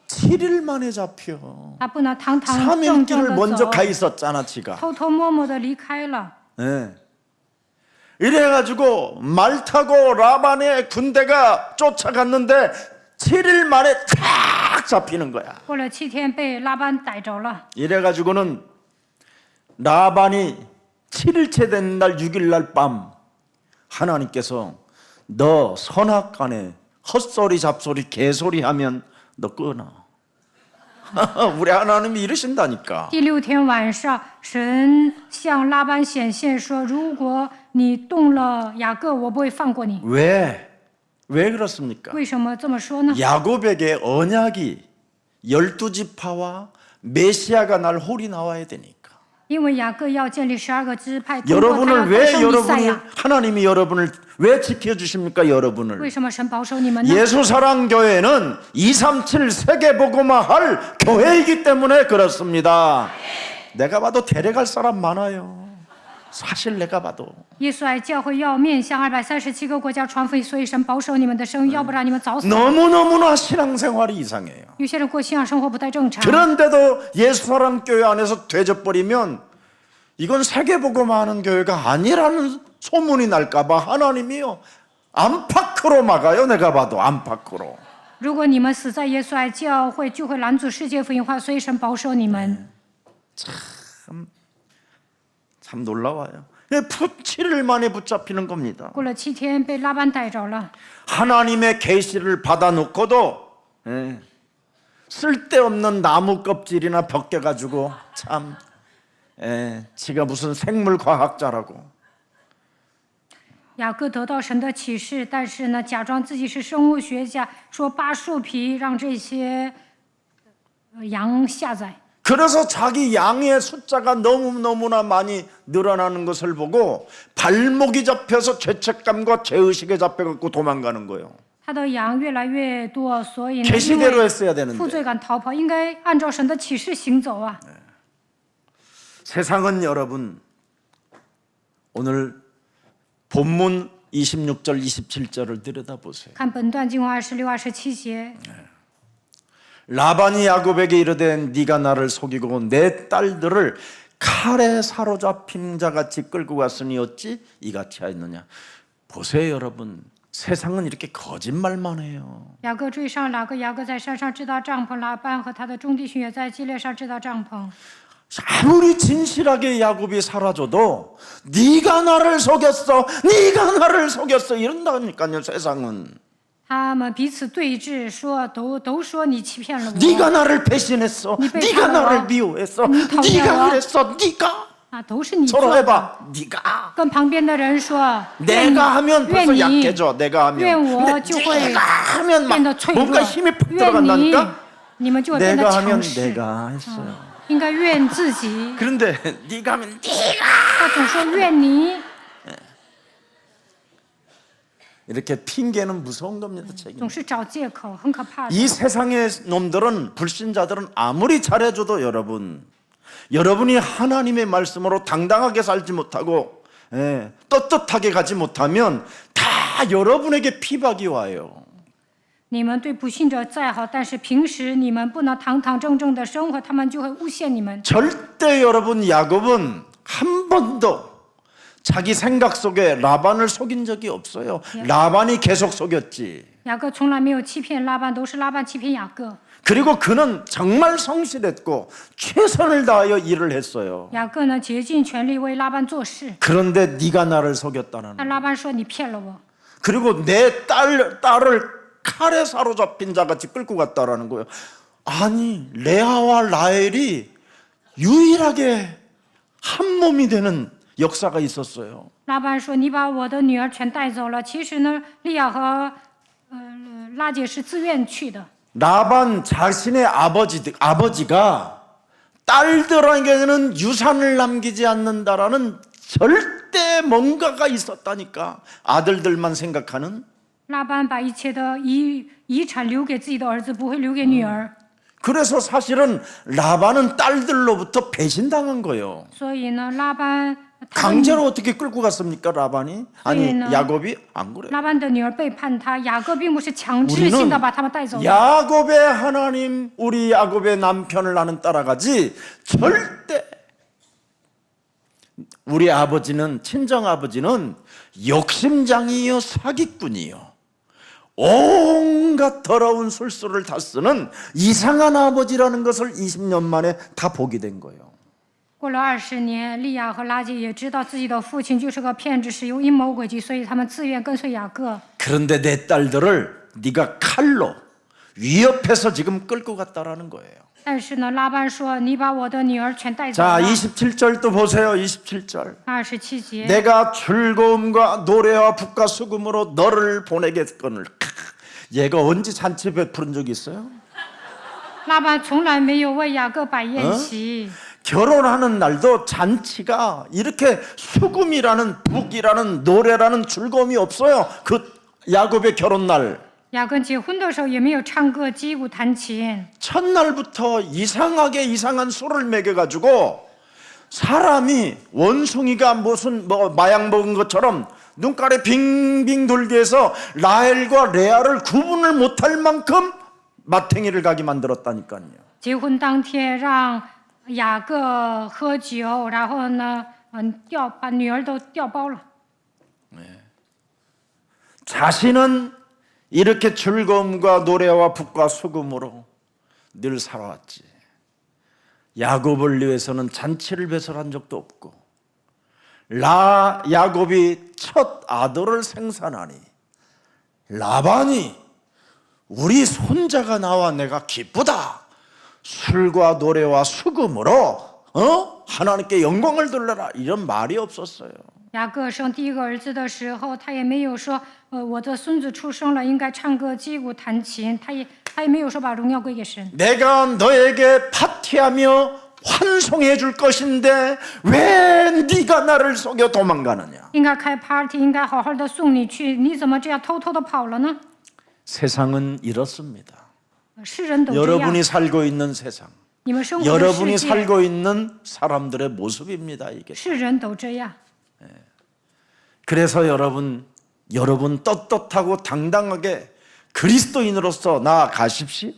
7일 만에 잡혀. 他不能堂堂正正 3일길을 的 먼저 走， 가 있었잖아, 지가. 偷偷摸摸的离开了。 네. 이래가지고 말 타고 라반의 군대가 쫓아갔는데 7일 만에 탁 잡히는 거야. 过了7天，被拉班逮着了。 이래가지고는 라반이 7일째 된 날 6일 날 밤 하나님께서 너 선악간에 헛소리 잡소리 개소리 하면 너 끊어. 우리 하나님이 이러신다니까. 第6天晚上，神向拉班显现说：“如果你动了雅各，我不会放过你。 왜 그렇습니까? 为什么这么说呢？ 야곱에게 언약이 12지파와 메시아가 날 홀이 나와야 되니까. 因为雅各要建立12个支派，通过他要 여러분을 诞 왜 生弥赛亚。 하나님이 여러분을 왜 지켜주십니까? 여러분을 为什么神保守你们呢？ 예수사랑교회는 237 세계복음화할 교회이기 때문에 그렇습니다. 내가 봐도 데려갈 사람 많아요. 사실 내가 봐도 耶稣爱教会要面向237个国家传福音，所以神保守你们的生育，要不然你们早死。 너무너무나 신앙생활이 이상해요. 有些人过信仰生活不太正常， 그런데도 예수사랑교회 안에서 되져버리면 이건 세계복음화하는 교회가 아니라는 소문이 날까봐 하나님이요 안팎으로 막아요. 내가 봐도 안팎으로. 如果你们死在耶稣爱教会，就会拦阻世界福音化，所以神保守你们。 참 놀라워요. 7일 만에 붙잡히는 겁니다. 过了7天，被拉班逮着了。 하나님의 계시를 받아놓고도 쓸데없는 나무 껍질이나 벗겨가지고 참 지가 무슨 생물과학자라고. 雅各得到神的启示，但是呢，假装自己是生物学家，说扒树皮让这些羊下崽。 그래서 자기 양의 숫자가 너무너무나 많이 늘어나는 것을 보고 발목이 잡혀서 죄책감과 죄의식에 잡혀갖고 도망가는 거예요. 他的羊越来越多，所以呢，因 계시대로 为 했어야 负 되는데 罪感逃跑，应该按照神的启示行走啊。 세상은 여러분 오늘 본문 26절 27절을 들여다보세요. 看本段经文26、27节， 라반이 야곱에게 이르되 네가 나를 속이고 내 딸들을 칼에 사로잡힌 자같이 끌고 갔으니 어찌 이같이 하였느냐. 보세요 여러분, 세상은 이렇게 거짓말만 해요. 雅各追上雅各，雅各在山上制造帐篷，拉班和他的众弟兄也在基列上制造帐篷。 아무리 진실하게 야곱이 살아줘도 네가 나를 속였어, 네가 나를 속였어 이런다니까요. 세상은 他们彼此对峙，都说你欺骗了我， 네가 나를 배신했어, 네가 나를 미워했어, 네가 그랬어, 네가 啊，都是你 서로 做的。 해봐. 네가 跟旁边的人说， 내가 하면 愿 벌써 你， 약해져. 내가 하면 愿我 근데 就会 네가 하면 变得 막 脆弱 뭔가 ， 힘이 팍 愿你， 들어간다니까. 你们就会变得 내가 하면 强势。 내가 했어요. 应该怨自己， 그런데 네가 하면 네가 他总说怨你， 이렇게 핑계는 무서운 겁니다. 책임. 总是找借口，很可怕的。 이 세상의 놈들은 불신자들은 아무리 잘해줘도 여러분이 하나님의 말씀으로 당당하게 살지 못하고 떳떳하게 가지 못하면 다 여러분에게 피박이 와요. 你们对不信者再好，但是平时你们不能堂堂正正的生活，他们就会诬陷你们。 절대 여러분 야곱은 한 번도 자기 생각 속에 라반을 속인 적이 없어요. 라반이 계속 속였지. 雅各从来没有欺骗拉班，都是拉班欺骗雅各。 그리고 그는 정말 성실했고 최선을 다하여 일을 했어요. 雅各呢，竭尽全力为拉班做事， 그런데 네가 나를 속였다는. 但拉班说你骗了我， 그리고 내 딸을 칼에 사로잡힌 자같이 끌고 갔다라는 거예요. 아니 레아와 라헬이 유일하게 한 몸이 되는 역사가 있었어요. 拉班说你把我的女儿全带走了。其实呢，利亚和拉姐是自愿去的。 라반 자신의 아버지가 딸들에게는 유산을 남기지 않는다라는 절대 뭔가가 있었다니까. 아들들만 생각하는. 拉班把一切的遗产留给自己的儿子，不会留给女儿。 그래서 사실은 라반은 딸들로부터 배신당한 거예요. 所以呢，拉班 강제로 어떻게 끌고 갔습니까, 라반이? 아니, 우리는 야곱이 안 그래. 拉班的女儿背叛他，雅各并不是强制性的把他们带走的。 야곱의 하나님, 우리 야곱의 남편을 나는 따라가지 절대 우리 아버지는 친정 아버지는 욕심장이요 사기꾼이요 온갖 더러운 술수를 다 쓰는 이상한 아버지라는 것을 20년 만에 다 보게 된 거예요. 过了20年，利亚和拉姐也知道自己的父亲就是个骗子，使用阴谋诡计，所以他们自愿跟随雅各。 그런데 내 딸들을 네가 칼로 위협해서 지금 끌고 갔다라는 거예요. 但是呢，拉班说：“你把我的女儿全带走 자, 了。 27절도 보세요. 27절. 27节， 내가 즐거움과 노래와 북과 수금으로 너를 보내겠거늘. 얘가 언제 잔치 베푸른 적이 있어요? 拉班从来没有为雅各摆宴席。 결혼하는 날도 잔치가 이렇게 수금이라는 북이라는 노래라는 즐거움이 없어요. 그 야곱의 결혼 날. 雅各结婚的时候也没有唱歌、击鼓、弹琴。 첫날부터 이상한 술을 먹여가지고 사람이 원숭이가 무슨 마약 먹은 것처럼 눈가에 빙빙 돌게 해서 라헬과 레아를 구분을 못할 만큼 마탱이를 가게 만들었다니까요. 结婚当天让雅各喝酒，然后呢，把女儿都调包了。 자신은 이렇게 즐거움과 노래와 북과 수금으로 늘 살아왔지. 야곱을 위해서는 잔치를 배설한 적도 없고 야곱이 첫 아들을 생산하니 라반이 우리 손자가 나와 내가 기쁘다. 술과 노래와 수금으로 하나님께 영광을 돌려라. 이런 말이 없었어요. 雅各生第一个儿子的时候，他也没有说，我的孙子出生了，应该唱歌、击鼓、弹琴。他也没有说把荣耀归给神。 내가 너에게 파티하며 환송해 줄 것인데 왜 네가 나를 속여 도망가느냐. 应该开 party， 应该好好的送你去，你怎么这样偷偷的跑了呢？ 세상은 이렇습니다. 世人都这样， 여러분이 살고 있는 세상, 你们生活的 여러분이 世界， 살고 있는 사람들의 모습입니다. 이게. 世人都这样。 그래서 여러분 떳떳하고 당당하게 그리스도인으로서 나아가십시오.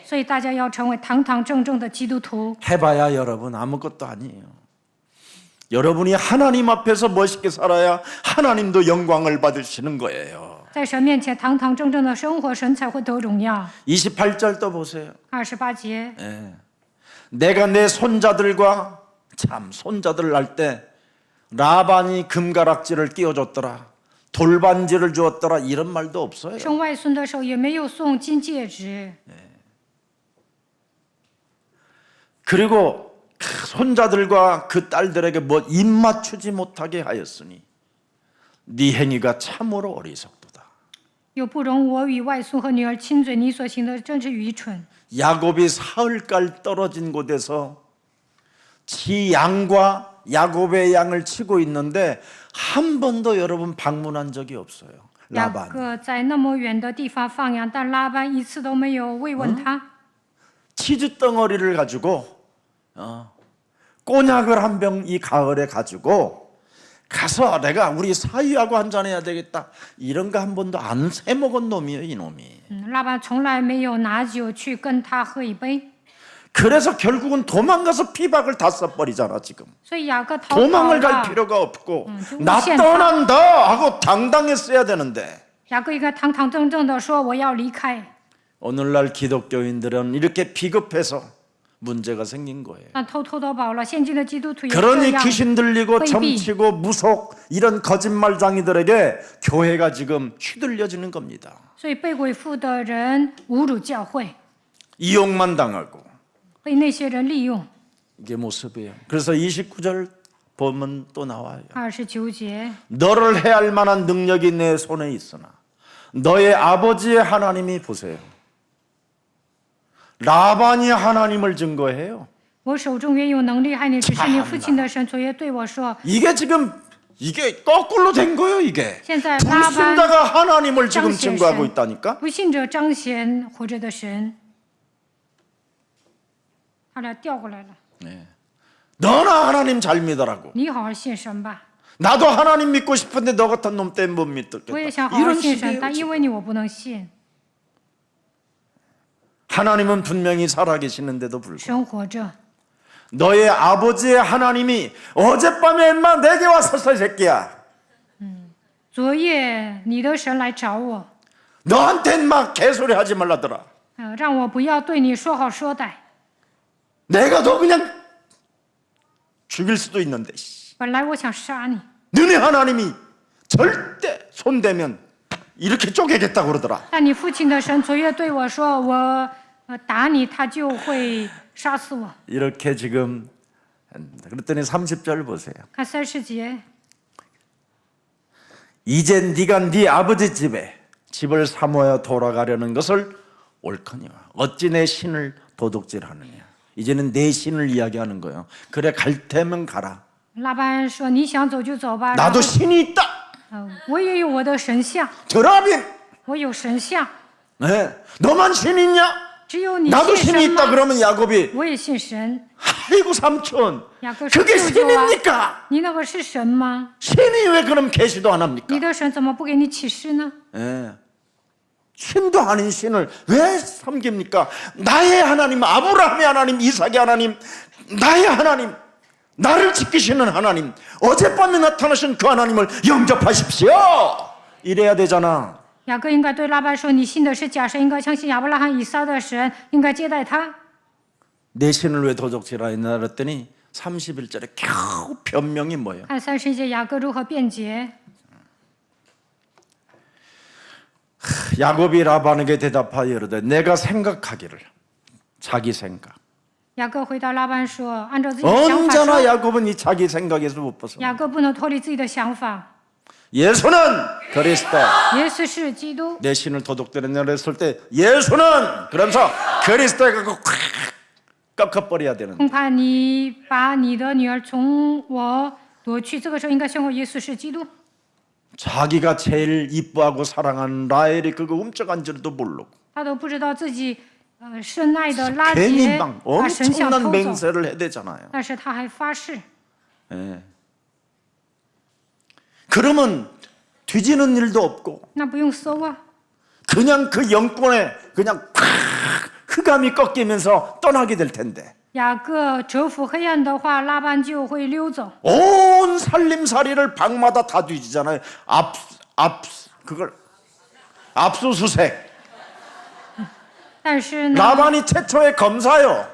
所以大家要成为堂堂正正的基督徒。 해봐야 여러분 아무것도 아니에요. 여러분이 하나님 앞에서 멋있게 살아야 하나님도 영광을 받으시는 거예요. 在神面前堂堂正正的生活，神才会得荣耀。 28절 또 보세요. 28节， 내가 내 손자들과 참 손자들 날 때 라반이 금가락지를 끼워줬더라, 돌반지를 주었더라 이런 말도 없어요. 生外孙的时候也没有送金戒指， 그리고 손자들과 그 딸들에게 뭐 입맞추지 못하게 하였으니 네 행위가 참으로 어리석도다. 又不容我与外孙和女儿亲嘴，你所行的真是愚蠢。 야곱이 사흘갈 떨어진 곳에서 지 양과 야곱의 양을 치고 있는데 한 번도 여러분 방문한 적이 없어요. 雅 라반. 各在那么远的地方放羊，但拉班一次都没有慰问他。 치즈 덩어리를 가지고 꼬냑을 한 병 이 가을에 가지고 가서 내가 우리 사위하고 한잔 해야 되겠다 이런 거 한 번도 안 해먹은 놈이에요, 이놈이. 拉班从来没有拿酒去跟他喝一杯， 그래서 결국은 도망가서 피박을 다 써버리잖아 지금. 所以雅各逃跑 도망을 갈 了。 필요가 없고 좀 나 무시한 떠난다 하고 당당했어야 되는데 雅各应该堂堂正正的说我要离开。 오늘날 기독교인들은 이렇게 비겁해서 문제가 생긴 거예요. 但偷偷的跑了，现今的基督徒也这 그러니 样。 귀신 들리고 规避 점치고 무속 이런 거짓말장이들에게 교회가 지금 휘둘려지는 겁니다. 所以被鬼附的人侮辱教会， 이용만 당하고 被那些人利用。 이게 모습이에요. 그래서 29절 보면 또 나와요. 29节， 너를 해할 만한 능력이 내 손에 있으나 너의 아버지의 하나님이 보세요. 라반이 하나님을 증거해요. 我手中原有能力害你，只是你父亲的神昨夜对我说， 이게 지금 이게 거꾸로 된 거예요. 이게 现在拉班 불순자가 하나님을 지금 彰显 증거하고 神， 있다니까. 不信者彰显活着的神。他俩调过来了， 너나 하나님 잘 믿어라고. 你好好信神吧。 나도 하나님 믿고 싶은데 너 같은 놈 때문에 못 我也 믿겠다. 想好好 이런 信神， 식이에요. 但 지금. 因为你我不能信。 하나님은 분명히 살아계시는데도 불구하고 神活着， 너의 아버지의 하나님이 어젯밤에 인마 내게 왔었어 이 새끼야. 昨夜你的神来找我， 너한테 막 개소리 하지 말라더라. 让我不要对你说好说歹。 내가 너 그냥 죽일 수도 있는데 本来我想杀你， 너네 하나님이 절대 손대면 이렇게 쪼개겠다고 그러더라. 但你父亲的神昨夜对我说，我打你，他就会杀死我。 이렇게 지금 그랬더니 30절 보세요. 看30节， 이제 네가 네 아버지 집을 사모하여 돌아가려는 것을 옳거니와 어찌 내 신을 도둑질하느냐. 이제는 내 신을 이야기하는 거예요. 그래 갈 테면 가라. 拉班说：“你想走就走吧。” 나도 신이 있다. 我也有我的神像， 드라빔. 我有神像， 네. 너만 신 있냐? 只有你 나도 信 신이 神 있다. 吗？ 그러면 야곱이 我也信神。 아이고 삼촌. 雅各说：“ 그게 舅舅啊， 신입니까? 你那个是神吗？ 신이 왜 그럼 계시도 안 합니까? 你的神怎么不给你启示呢？ 예. 신도 아닌 신을 왜 섬깁니까? 나의 하나님, 아브라함의 하나님, 이삭의 하나님, 나의 하나님, 나를 지키시는 하나님, 어젯밤에 나타나신 그 하나님을 영접하십시오. 이래야 되잖아. 雅各应该对拉班说：“你信的是假神，应该相信亚伯拉罕、以撒的神，应该接待他。 내 신을 왜 도적질하였나 그랬더니 31절에 겨우 변명이 뭐예요? 看30节，雅各如何辩解？ 야곱이 라반에게 대답하여 이르되 내가 생각하기를 자기 생각. 雅各回答拉班说：“按照自己的想法 언제나 说， 야곱은 이 자기 생각에서 못 벗어나. 雅各不能脱离自己的想法。 예수는 그리스도. 耶稣是基督， 내 신을 도둑질했냐 그랬을 때 예수는 그러면서 그리스도에 갖고 콱 꺾어버려야 되는. 恐怕你把你的女儿从我夺去。这个时候应该宣告耶稣是基督。 자기가 제일 이뻐하고 사랑하는 라헬이 그거 훔쳐간 줄도 모르고 他都不知道自己深爱的拉 괜히 结 막 把神像 엄청난 偷走， 맹세를 해대잖아요. 但是他还发誓， 예. 그러면 뒤지는 일도 없고 那不用搜啊， 그냥 그 영권에 그냥 콱 흑암이 꺾이면서 떠나게 될 텐데 雅各折服黑暗的话，拉班就会溜走。 온 살림살이를 방마다 다 뒤지잖아요. 그걸 압수수색. 但是呢， 라반이 최초의 검사요.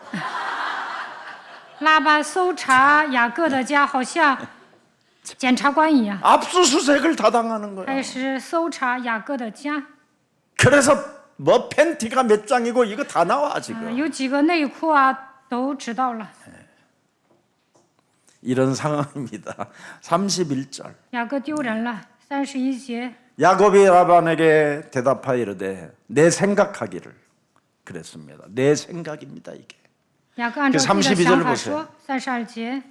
拉班搜查雅各的家，好像检察官一样， 압수수색을 다 당하는 开 거예요. 始搜查雅各的家。 그래서 뭐 팬티가 몇 장이고 이거 다 나와 지금. 有几个内裤啊，都知道了。 이런 상황입니다. 31절. 雅各丢人了，31节。 야곱이 라반에게 대답하여 이르되 내 생각하기를 그랬습니다. 내 생각입니다 이게. 雅各按照自己的想法说，32节。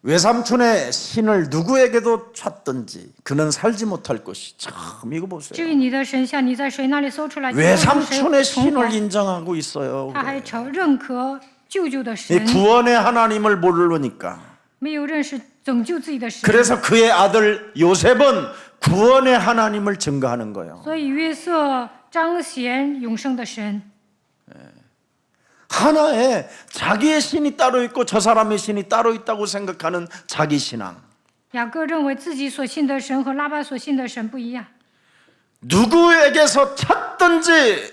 외삼촌의 신을 누구에게도 찾든지 그는 살지 못할 것이 참 이거 至 보세요. 于你的神像，你在谁那里搜出来，就不能谁 외삼촌의 存 신을 活。 인정하고 있어요. 他还认可舅舅的 이 神， 구원의 하나님을 모르니까 没有认识拯救自己的神， 그래서 그의 아들 요셉은 구원의 하나님을 증거하는 거예요. 所以约瑟彰显永生的神。 하나에 자기의 신이 따로 있고 저 사람의 신이 따로 있다고 생각하는 자기 신앙. 雅各认为自己所信的神和拉班所信的神不一样。 누구에게서 찾든지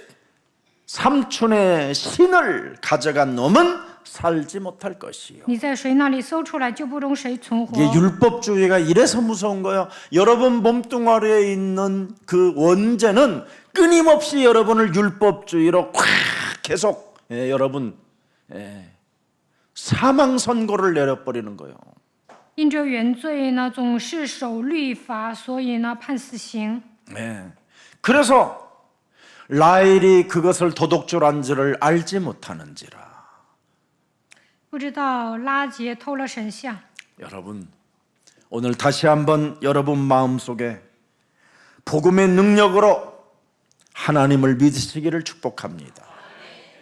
삼촌의 신을 가져간 놈은 살지 못할 것이요. 你在谁那里搜出来，就不容谁存活。 이게 율법주의가 이래서 무서운 거예요. 여러분 몸뚱아리에 있는 그 원죄는 끊임없이 여러분을 율법주의로 콱 계속 여러분 사망 선고를 내려버리는 거예요. 因着原罪呢，总是守律法，所以呢判死刑。 그래서 라헬이 그것을 도둑질한 줄을 알지 못하는지라. 不知道拉结偷了神像。 여러분 오늘 다시 한번 여러분 마음속에 복음의 능력으로 하나님을 믿으시기를 축복합니다.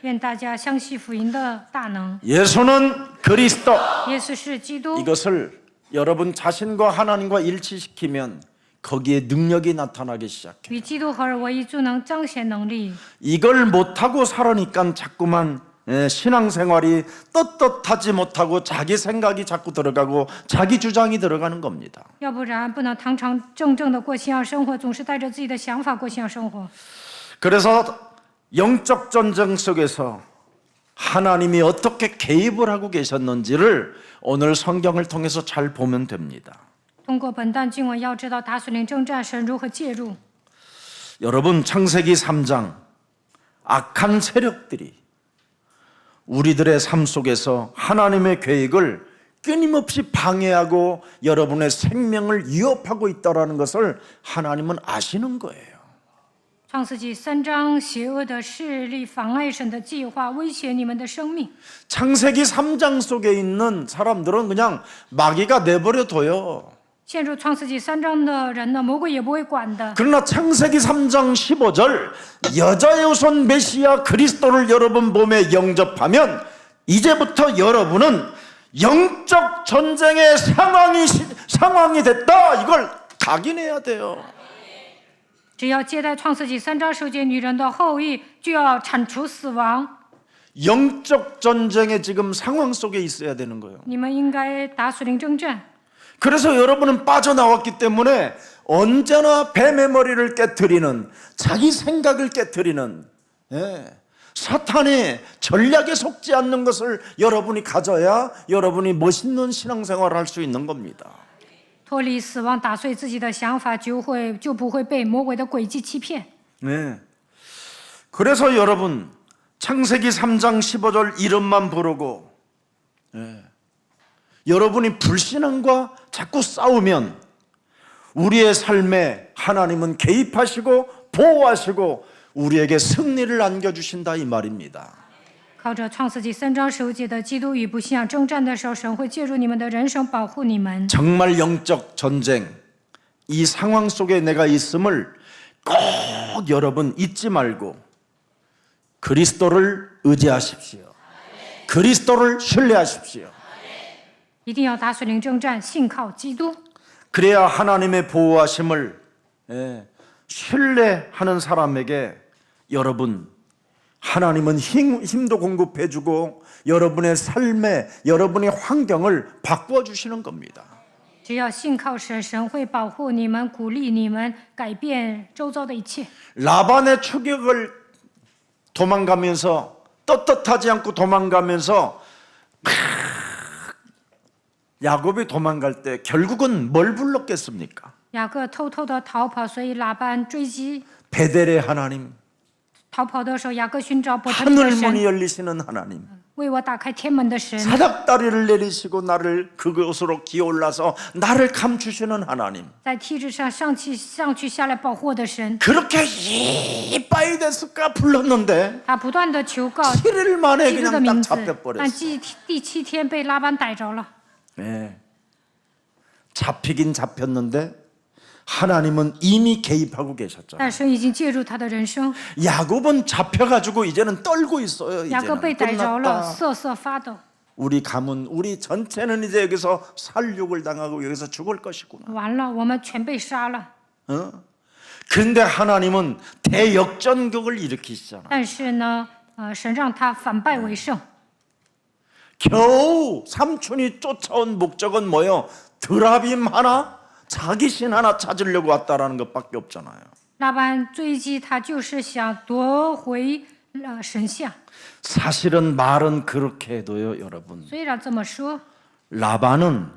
愿大家相信福音的大能。 예수는 그리스도. 耶稣是基督， 이것을 여러분 자신과 하나님과 일치시키면 거기에 능력이 나타나기 시작해요. 与基督合而为一，就能彰显能力。 이걸 못하고 살으니까 자꾸만 신앙생활이 떳떳하지 못하고 자기 생각이 자꾸 들어가고 자기 주장이 들어가는 겁니다. 要不然不能堂堂正正的过信仰生活，总是带着自己的想法过信仰生活。 그래서 영적 전쟁 속에서 하나님이 어떻게 개입을 하고 계셨는지를 오늘 성경을 통해서 잘 보면 됩니다. 通过本段经文，要知道大水灵征战神如何介入。 여러분 창세기 3장 악한 세력들이 우리들의 삶 속에서 하나님의 계획을 끊임없이 방해하고 여러분의 생명을 위협하고 있다는 것을 하나님은 아시는 거예요. 创世纪3章，邪恶的势力妨碍神的计划，威胁你们的生命。 창세기 3장 속에 있는 사람들은 그냥 마귀가 내버려 둬요. 陷入创世纪3章的人呢，魔鬼也不会管的。 그러나 창세기 3장 15절 여자의 후손 메시아 그리스도를 여러분 몸에 영접하면 이제부터 여러분은 영적 전쟁의 상황이 됐다. 이걸 각인해야 돼요. 只要接待创世纪3章受戒女人的后裔，就要铲除死亡。 영적 전쟁의 지금 상황 속에 있어야 되는 거예요. 你们应该打属灵征战。 그래서 여러분은 빠져나왔기 때문에 언제나 뱀의 머리를 깨트리는 자기 생각을 깨트리는 사탄의 전략에 속지 않는 것을 여러분이 가져야 여러분이 멋있는 신앙생활을 할 수 있는 겁니다. 脱离死亡，打碎自己的想法，就不会被魔鬼的诡计欺骗。 네. 그래서 여러분 창세기 3장 15절 이름만 부르고 여러분이 불신앙과 자꾸 싸우면 우리의 삶에 하나님은 개입하시고 보호하시고 우리에게 승리를 안겨주신다 이 말입니다. 靠着创世纪3章受戒的基督与不信仰征战的时候，神会介入你们的人生，保护你们。 정말 영적 전쟁 이 상황 속에 내가 있음을 꼭 여러분 잊지 말고 그리스도를 의지하십시오. 그리스도를 신뢰하십시오. 一定要打水灵征战，信靠基督， 그래야 하나님의 보호하심을 신뢰하는 사람에게 여러분 하나님은 힘도 공급해주고 여러분의 삶에 여러분의 환경을 바꾸어 주시는 겁니다. 只要信靠神，神会保护你们，鼓励你们，改变周遭的一切。 라반의 추격을 도망가면서 떳떳하지 않고 도망가면서 야곱이 도망갈 때 결국은 뭘 불렀겠습니까? 雅各偷偷的逃跑，所以拉班追击。 베델의 하나님, 逃跑的时候，雅各寻找伯特利的 하늘 문이 神， 열리시는 하나님, 为我打开天门的神， 사닥다리를 내리시고 나를 그곳으로 기어올라서 나를 감추시는 하나님. 在梯子上上去下来保护我的神。 그렇게 이빠이 됐을까 불렀는데 他不断的求告 7일 만에 基督的 그냥 名 딱 字， 잡혀버렸어. 但第7天被拉班逮着了。 네. 잡히긴 잡혔는데 하나님은 이미 개입하고 계셨잖아요. 但神已经介入他的人生， 야곱은 잡혀가지고 이제는 떨고 있어요. 雅各 이제는 被逮着了， 끝났다. 瑟瑟发抖。 우리 가문, 우리 전체는 이제 여기서 살육을 당하고 여기서 죽을 것이구나. 完了，我们全被杀了。 그런데 하나님은 대역전극을 일으키시잖아. 但是呢，神让他反败为胜。 겨우 삼촌이 쫓아온 목적은 뭐요? 드라빔 하나, 자기 신 하나 찾으려고 왔다라는 것밖에 없잖아요. 拉班追击他，就是想夺回神像。 사실은 말은 그렇게 해도요, 여러분. 虽然这么说， 라반은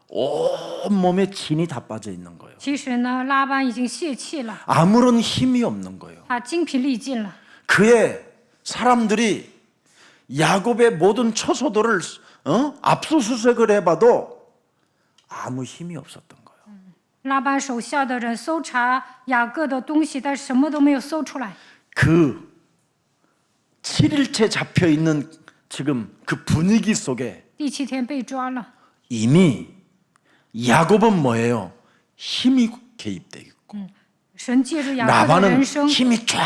온몸에 진이 다 빠져 있는 거예요. 其实呢，拉班已经泄气了， 아무런 힘이 없는 거예요. 他精疲力尽了。 그의 사람들이 야곱의 모든 처소들을 압수수색을 해봐도 아무 힘이 없었던 거예요. 拉班手下的人搜查雅各的东西，但什么都没有搜出来。 그 7일째 잡혀 있는 지금 그 분위기 속에 第7天被抓了， 이미 야곱은 뭐예요? 힘이 개입돼 있고 神借着雅各的 라반은 人生， 힘이 쫙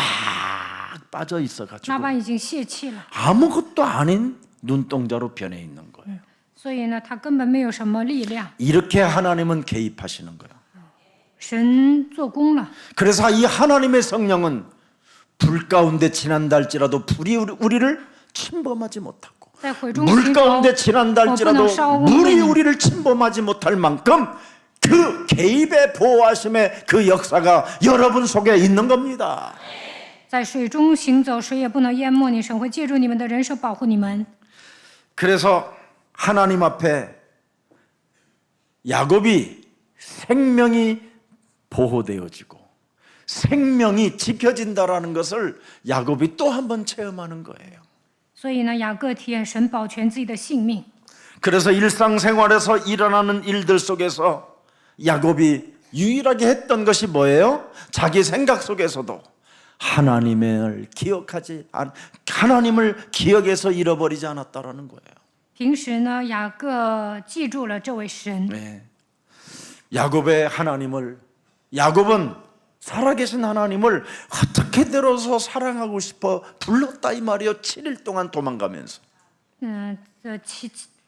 빠져 있어가지고 拉班已经泄气了， 아무것도 아닌 눈동자로 변해 있는 거예요. 所以呢，他根本没有什么力量。 이렇게 하나님은 개입하시는 거예요. 神做工了， 그래서 이 하나님의 성령은 불 가운데 지난달지라도 불이 우리를 침범하지 못하고 在毁中 물 行走， 가운데 我不 지난달지라도 能烧污 물이 你。 우리를 침범하지 못할 만큼 그 개입의 보호하심의 그 역사가 여러분 속에 있는 겁니다. 在水中行走，谁也不能淹没你。神会借助你们的人生保护你们。 그래서 하나님 앞에 야곱이 생명이 보호되어지고 생명이 지켜진다라는 것을 야곱이 또 한 번 체험하는 거예요. 所以呢，雅各体验神保全自己的性命。 그래서 일상생활에서 일어나는 일들 속에서 야곱이 유일하게 했던 것이 뭐예요? 자기 생각 속에서도 하나님을 하나님을 기억해서 잃어버리지 않았다라는 거예요. 平时呢，雅各记住了这位神。 네. 야곱은 살아계신 하나님을 어떻게 들어서 사랑하고 싶어 불렀다 이 말이요. 7일 동안 도망가면서.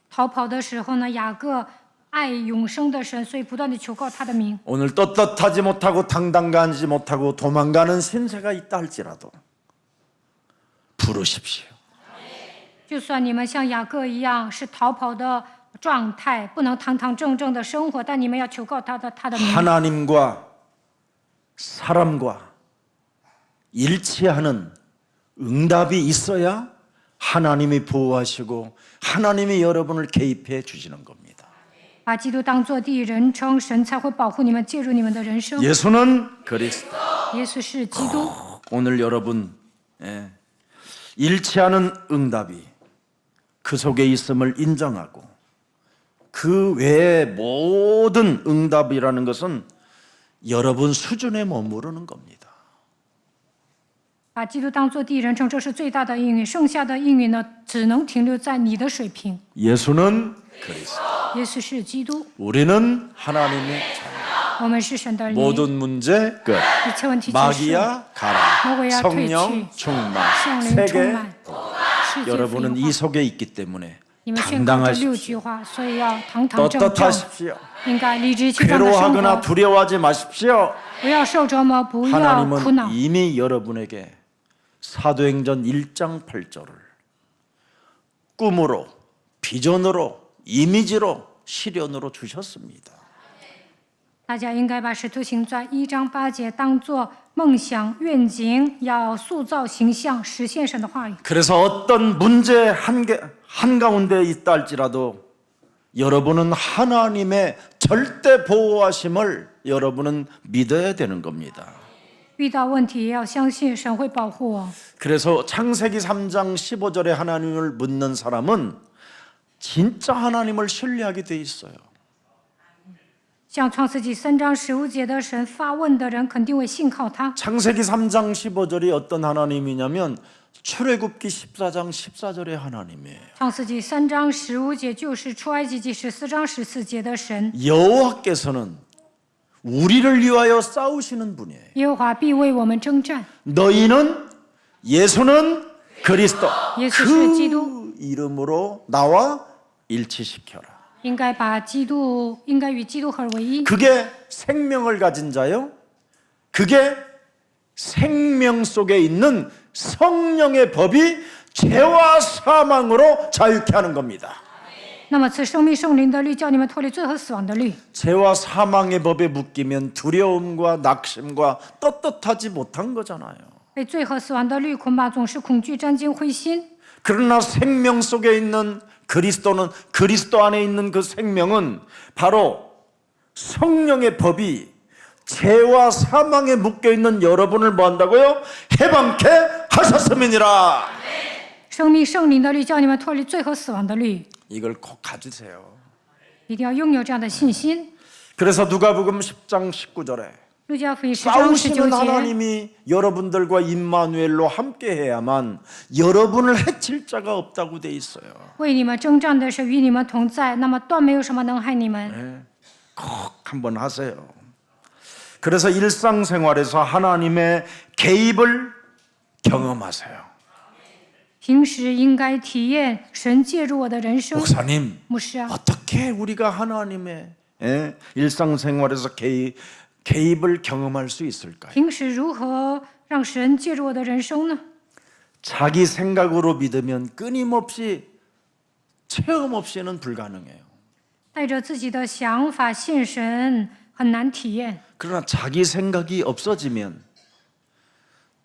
逃跑的时候呢，雅各爱永生的神，所以不断的求告他的名。 오늘 떳떳하지 못하고 당당하지 못하고 도망가는 신세가 있다 할지라도 부르십시오. 就算你们像雅各一样是逃跑的状态，不能堂堂正正的生活，但你们要求告他的名。 하나님과 사람과 일치하는 응답이 있어야 하나님이 보호하시고 하나님이 여러분을 개입해 주시는 겁니다. 把基督当作第一人称，神才会保护你们，介入你们的人生。 예수는 그리스도. 耶稣是基督。 오늘 여러분 일치하는 응답이 그 속에 있음을 인정하고 그 외의 모든 응답이라는 것은 여러분 수준에 머무르는 겁니다. 把基督当作第一人称，这是最大的应允，剩下的应允呢，只能停留在你的水平。 예수는 그리스도. 耶稣是基督， 우리는 하나님의 자녀. 我们是神的灵， 모든 문제 끝. 一切问题结束， 마귀야 가라. 마귀야 성령 퇴치. 충만. 圣灵充 세계 满，世界 여러분은 复 이 化。 속에 있기 때문에 你们宣告这六 당당하십시오. 句话，所以要堂堂正正， 떳떳하십시오. 应该理直气壮的生 괴로워하거나 活， 두려워하지 마십시오. 不要受折磨，不要苦 하나님은 恼。 이미 여러분에게 사도행전 1장 8절을 꿈으로, 비전으로, 이미지로, 시련으로 주셨습니다. 大家应该把《使徒行传》1章8节当作梦想、愿景，要塑造形象，实现神的话语。 그래서 어떤 문제 한가운데 있다 할지라도 여러분은 하나님의 절대 보호하심을 여러분은 믿어야 되는 겁니다. 遇到问题也要相信神会保护我。 그래서 창세기 3장 15절에 하나님을 묻는 사람은 진짜 하나님을 신뢰하게 돼 있어요. 像创世纪3章15节的神发问的人，肯定会信靠他。 창세기 3장 15절이 어떤 하나님이냐면 출애굽기 14장 14절의 하나님이에요. 创世纪3章15节就是出埃及记14章14节的神。 여호와께서는 우리를 위하여 싸우시는 분이에요. 耶和华必为我们征战。 너희는 예수는 그리스도 예수是基督。 그 이름으로 나와 일치시켜라. 应该把基督，应该与基督合而为一。 그게 생명을 가진 자요. 그게 생명 속에 있는 성령의 법이 죄와 사망으로 자유케 하는 겁니다. 那么赐生命圣灵的律，叫你们脱离罪和死亡的律。 죄와 사망의 법에 묶이면 두려움과 낙심과 떳떳하지 못한 거잖아요. 被罪和死亡的律捆绑，总是恐惧、战惊、灰心。 그러나 생명 속에 있는 그리스도는 그리스도 안에 있는 그 생명은 바로 성령의 법이 죄와 사망에 묶여 있는 여러분을 뭐 한다고요? 해방케 하셨음이니라. 生命圣灵的律，叫你们脱离罪和死亡的律。 이걸 꼭 가지세요. 一定要拥有这样的信心。 그래서 누가복음 10장 19절에 路加福音10章19 싸우시는 节， 하나님이 여러분들과 임마누엘로 함께 해야만 여러분을 해칠 자가 없다고 돼 있어요. 为你们征战的是与你们同在，那么断没有什么能害你们。 꼭 한번 하세요. 그래서 일상생활에서 하나님의 개입을 경험하세요. 平时应该体验神介入我的人生。 목사님, 牧师啊， 어떻게 우리가 하나님의 일상생활에서 개입을 경험할 수 있을까요? 平时如何让神介入我的人生呢？ 자기 생각으로 믿으면 끊임없이 체험 없이는 불가능해요. 带着自己的想法信神很难体验。 그러나 자기 생각이 없어지면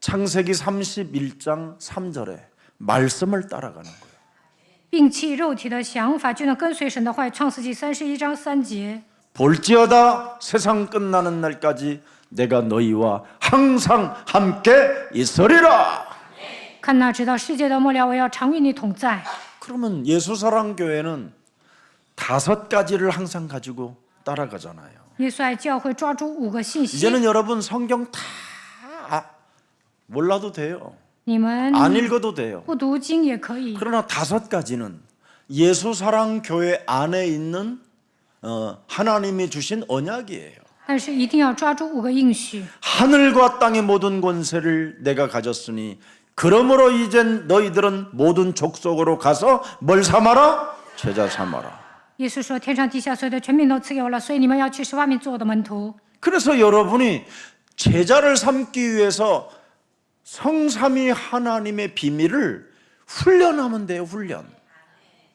창세기 31장 3절에 말씀을 따라가는 거예요. 摒弃肉体的想法，就能跟随神的话语。创世纪31章3节。 볼지어다 세상 끝나는 날까지 내가 너희와 항상 함께 있으리라. 看哪，直到世界的末了，我要常与你同在。 그러면 예수사랑교회는 5가지를 항상 가지고 따라가잖아요. 耶稣爱教会抓住5个信息， 이제는 여러분 성경 다 몰라도 돼요. 你们 안 읽어도 돼요. 不读经也可以。 그러나 5가지는 예수사랑교회 안에 있는 하나님이 주신 언약이에요. 但是一定要抓住5个应许。 하늘과 땅의 모든 권세를 내가 가졌으니 그러므로 이젠 너희들은 모든 족속으로 가서 뭘 삼아라? 제자 삼아라. 耶稣说：“天上地下所有的权柄都赐给我了，所以你们要去使万民做我的门徒。 그래서 여러분이 제자를 삼기 위해서 성삼위 하나님의 비밀을 훈련하면 돼요. 훈련.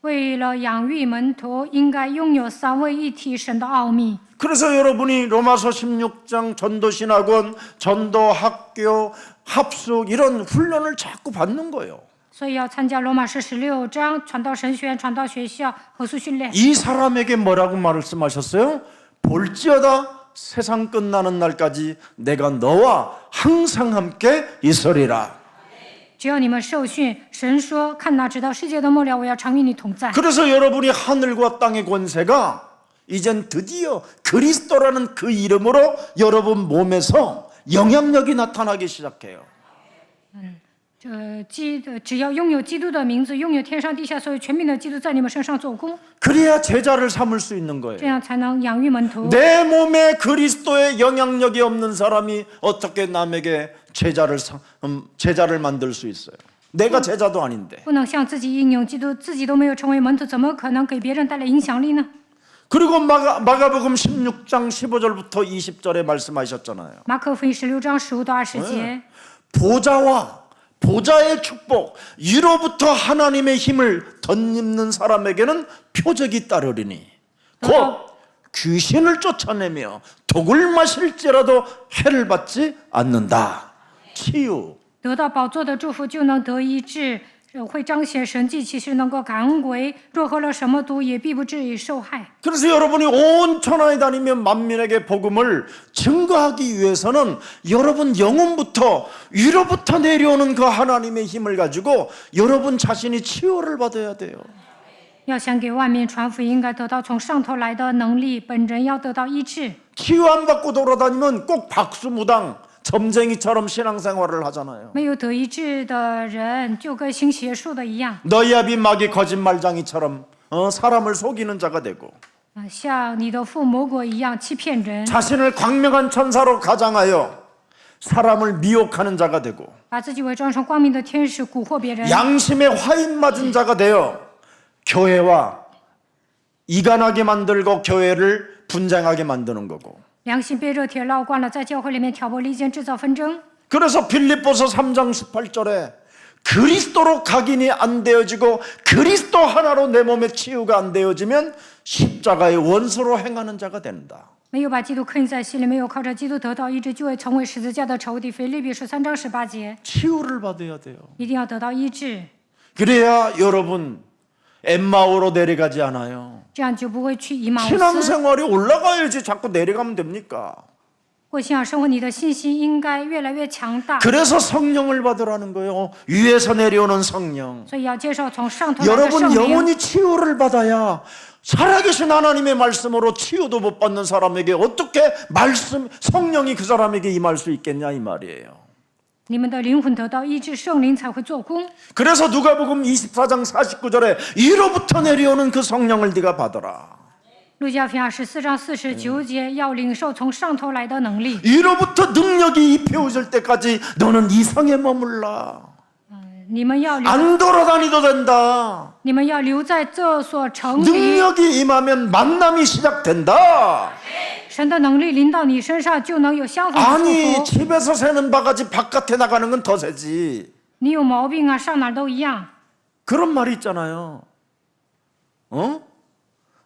为了养育门徒，应该拥有三位一体神的奥秘。 그래서 여러분이 로마서 16장 전도신학원, 전도학교, 합숙 이런 훈련을 자꾸 받는 거예요. 所以要参加罗马书16章传道神学院、传道学校、合宿训练。 이 사람에게 뭐라고 말씀하셨어요? 볼지어다 세상 끝나는 날까지 내가 너와 항상 함께 있으리라. 只要你们受训，神说：“看哪，直到世界的末了，我要常与你同在。” 그래서 여러분이 하늘과 땅의 권세가 이젠 드디어 그리스도라는 그 이름으로 여러분 몸에서 영향력이 나타나기 시작해요. 只要拥有基督的名字，拥有天上地下所有权柄的基督在你们身上做工， 그래야 제자를 삼을 수 있는 这 거예요. 样才能养育门徒。 내 몸에 그리스도의 영향력이 없는 사람이 어떻게 남에게 제자를 만들 수 있어요? 내가 제자도 아닌데. 不能向自己应用基督，自己都没有成为门徒，怎么可能给别人带来影响力呢？ 그리고 마가복음 16장 15절부터 20절에 말씀하셨잖아요. 马可福音16章15到20节， 보좌의 축복, 이로부터 하나님의 힘을 덧입는 사람에게는 표적이 따르리니 곧 귀신을 쫓아내며 독을 마실지라도 해를 받지 않는다. 치유. 得到宝座的祝福就能得医治，会彰显神迹奇事，能够赶鬼，若喝了什么毒也必不至于受害。 그래서 여러분이 온 천하에 다니며 만민에게 복음을 증거하기 위해서는 여러분 영혼부터 위로부터 내려오는 그 하나님의 힘을 가지고 여러분 자신이 치유를 받아야 돼요. 要想给外面传福音，应该得到从上头来的能力，本人要得到医治。 치유 안 받고 돌아다니면 꼭 박수무당 점쟁이처럼 신앙생활을 하잖아요. 没有得医治的人，就跟行邪术的一样， 너희 아비 마귀 거짓말장이처럼 사람을 속이는 자가 되고 像你的父魔鬼一样欺骗人， 자신을 광명한 천사로 가장하여 사람을 미혹하는 자가 되고 把自己伪装成光明的天使，蛊惑别人。 양심에 화인 맞은 자가 되어 교회와 이간하게 만들고 교회를 분쟁하게 만드는 거고 良心被热铁烙惯了，在教会里面挑拨离间，制造纷争。 그래서 빌립보서 3장 18절에 그리스도로 각인이 안 되어지고 그리스도 하나로 내 몸의 치유가 안 되어지면 십자가의 원수로 행하는 자가 된다. 没有把基督刻印在心里，没有靠着基督得到医治，就会成为十字架的仇敌。腓立比书3章18节， 치유를 받아야 돼요. 一定要得到医治， 그래야 여러분 엠마오로 내려가지 않아요. 这样就不会去以马忤斯。 신앙생활이 올라가야지 자꾸 내려가면 됩니까? 过信仰生活，你的信心应该越来越强大。 그래서 성령을 받으라는 거예요. 위에서 내려오는 성령. 所以要接受从上头来的 여러분 圣灵。 영혼이 치유를 받아야 살아계신 하나님의 말씀으로 치유도 못 받는 사람에게 어떻게 성령이 그 사람에게 임할 수 있겠냐 이 말이에요. 你们的灵魂得到医治，圣灵才会做工。 그래서 누가복음 24장 49절에 이로부터 내려오는 그 성령을 네가 받아라. 路加福音24章49节，要领受从上头来的能力。 이로부터 능력이 입혀질 때까지 너는 이 성에 머물라. 你们要留， 안 돌아다니도 된다. 你们要留在这所城里。 능력이 임하면 만남이 시작된다. 神的能力临到你身上，就能有相同的 아니 祝福。 집에서 새는 바가지 바깥에 나가는 건 더 세지. 你有毛病啊，上哪儿都一样。 그런 말이 있잖아요.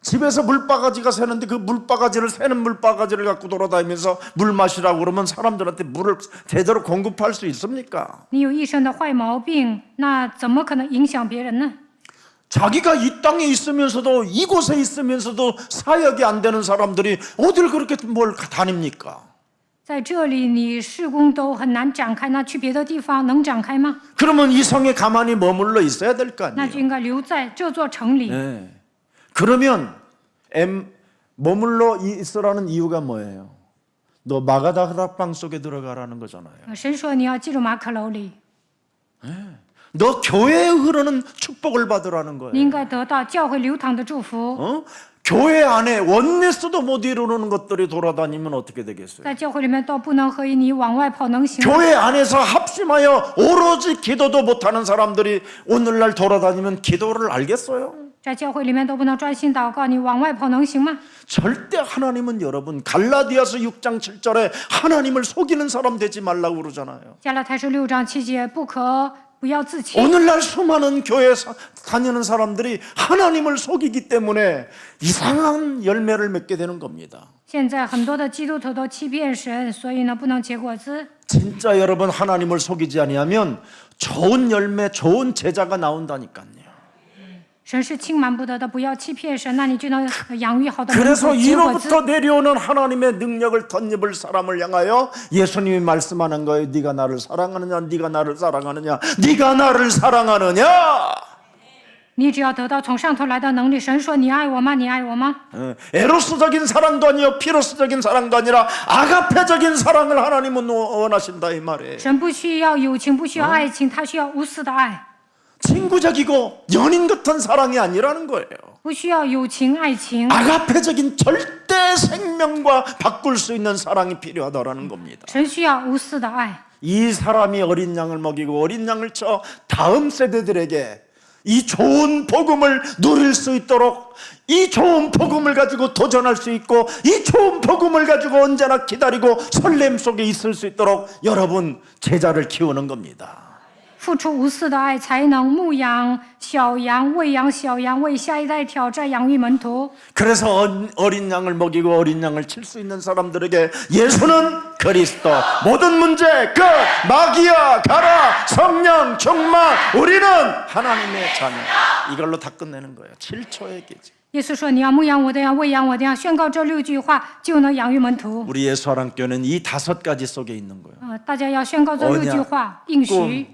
집에서 물바가지가 새는데 그 물바가지를 새는 물바가지를 갖고 돌아다니면서 물 마시라고 그러면 사람들한테 물을 제대로 공급할 수 있습니까? 你有一身的坏毛病，那怎么可能影响别人呢？ 자기가 이 땅에 있으면서도 이곳에 있으면서도 사역이 안 되는 사람들이 어딜 그렇게 뭘 다닙니까? 在这里你事工都很难展开，那去别的地方能展开吗？ 그러면 이 성에 가만히 머물러 있어야 될 거 那 아니에요. 就应该留在这座城里。 네. 그러면 머물러 있으라는 이유가 뭐예요? 너 마가다 다락방 속에 들어가라는 거잖아요. 神说你要进入马可楼里， 너 교회에 흐르는 축복을 받으라는 你 거예요. 应该得到教会流淌的祝福。 교회 안에 원내스도 못 이루는 것들이 돌아다니면 어떻게 되겠어요? 在教会里面都不能合一，你往外跑能行吗？ 교회 안에서 합심하여 오로지 기도도 못하는 사람들이 오늘날 돌아다니면 기도를 알겠어요? 在教会里面都不能专心祷告，你往外跑能行吗？ 절대 하나님은 여러분 갈라디아서 6장 7절에 하나님을 속이는 사람 되지 말라고 그러잖아요. 加拉太书6章7节，不要自欺。 오늘날 수많은 교회 다니는 사람들이 하나님을 속이기 때문에 이상한 열매를 맺게 되는 겁니다. 现在很多的基督徒都欺骗神，所以呢不能结果子。 진짜 여러분 하나님을 속이지 아니하면 좋은 열매, 좋은 제자가 나온다니까요. 神是轻慢不得的，不要欺骗神，那你就能养育好的门 그래서 徒，结果子。 이로부터 내려오는 하나님의 능력을 덧입을 사람을 향하여 예수님이 말씀하는 거예요. 네가 나를 사랑하느냐, 네가 나를 사랑하느냐, 네가 나를 사랑하느냐. 你只要得到从上头来的能力，神说你爱我吗？你爱我吗？ 에로스적인 사랑도 아니요 피로스적인 사랑도 아니라 아가페적인 사랑을 하나님은 원하신다 이 말이에요. 神不需要友情，不需要爱情，他需要无私的爱， 친구적이고 연인 같은 사랑이 아니라는 거예요. 不需要友情、爱情， 아가페적인 절대 생명과 바꿀 수 있는 사랑이 필요하다라는 겁니다. 神需要无私的爱。 이 사람이 어린 양을 먹이고 어린 양을 쳐 다음 세대들에게 이 좋은 복음을 누릴 수 있도록, 이 좋은 복음을 가지고 도전할 수 있고, 이 좋은 복음을 가지고 언제나 기다리고 설렘 속에 있을 수 있도록 여러분 제자를 키우는 겁니다. 付出无私的爱，才能牧养小羊、喂养小羊，为下一代挑战、养育门徒。 그래서 어린 양을 먹이고 어린 양을 칠 수 있는 사람들에게 예수는 그리스도, 모든 문제 끝, 마귀야 가라, 성령 충만, 우리는 하나님의 자녀. 이걸로 다 끝내는 거예요. 7초의 기지. 耶稣说：“你要牧养我的羊，喂养我的羊。”宣告这6句话，就能养育门徒。 우리 예수사랑교회는 이 5가지 속에 있는 거예요. 大家要宣告这6句话：应许、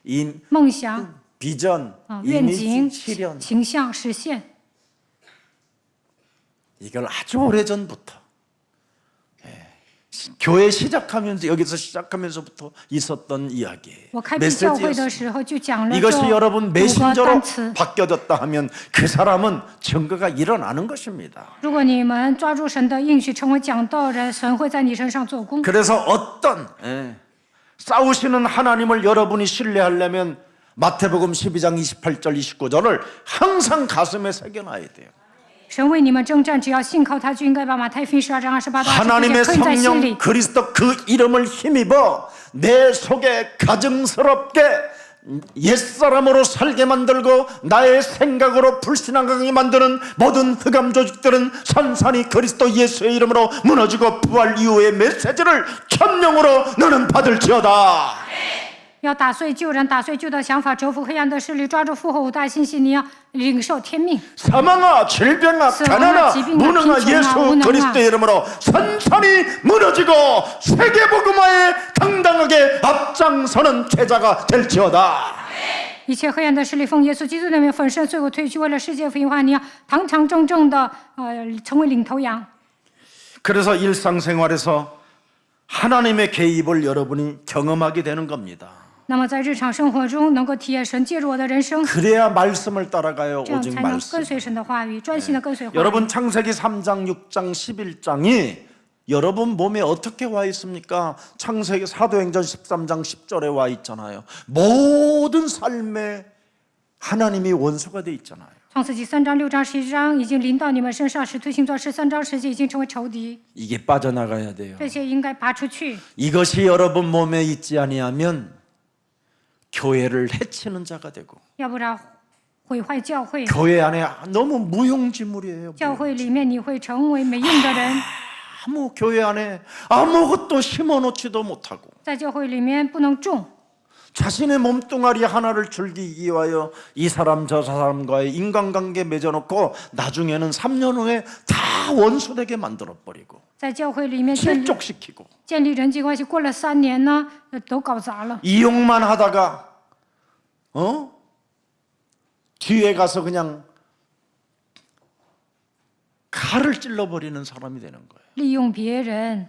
꿈, 梦想、 비전, 愿 이미지, 景、 실현. 形象、实现。 이걸 아주 오래전부터 교회 시작하면서 여기서 시작하면서부터 있었던 이야기예요. 我开辟教会的 메시지였어요. 时候就讲了这 이것이 여러분 5个 메신저로 单词。 바뀌어졌다 하면 그 사람은 증거가 일어나는 것입니다. 如果你们抓住神的应许，成为讲道人，神会在你身上做工。 그래서 어떤 싸우시는 하나님을 여러분이 신뢰하려면 마태복음 12장 28절 29절을 항상 가슴에 새겨놔야 돼요. 神为你们征战，只要信靠他，就应该把马太福音12章28到29 하나님의 节刻在心里 성령 。 그리스도 그 이름을 힘입어 내 속에 가증스럽게 옛사람으로 살게 만들고 나의 생각으로 불신앙하게 만드는 모든 흑암 조직들은 산산이 그리스도 예수의 이름으로 무너지고 부활 이후의 메시지를 천명으로 너는 받을지어다. 要打碎旧人，打碎旧的想法，折服黑暗的势力，抓住复活5大信息。你要领受天命。 사망아 질병아 가난아 무능아 예수 그리스도의 이름으로 산산이 무너지고 세계복음화에 당당하게 앞장서는 제자가 될지어다. 一切黑暗的势力奉耶稣基督的名粉身碎骨退去，为了世界福音化，你要堂堂正正的成为领头羊。 그래서 일상생활에서 하나님의 개입을 여러분이 경험하게 되는 겁니다. 那么在日常生活中，能够体验神介入我的人生， 그래야 말씀을 따라가요. 这样 오직 才能 말씀. 跟随神的话语，专心的跟随话语。 여러분 창세기 3장 6장 11장이 여러분 몸에 어떻게 와 있습니까? 창세기 사도행전 13장 10절에 와 있잖아요. 모든 삶에 하나님이 원수가 돼 있잖아요. 创世纪3章、6章、11章已经临到你们身上，使徒行传13章10节已经成为仇敌， 이게 빠져나가야 돼요. 这些应该拔出去。 이것이 여러분 몸에 있지 아니하면 교회를 해치는 자가 되고 要不然毁坏教会。 교회 안에 너무 무용지물이에요. 教会里面你会成为没用的人， 아무 교회 안에 아무것도 심어놓지도 못하고 在教会里面不能种。 자신의 몸뚱아리 하나를 즐기기 위하여 이 사람 저 사람과의 인간관계 맺어놓고 나중에는 3년 후에 다 원수되게 만들어버리고 在教会里面실족시키고 建立人际关系，过了3年呢，都搞砸了。 이용만 하다가 뒤에 가서 그냥 칼을 찔러버리는 사람이 되는 거예요. 利用别人，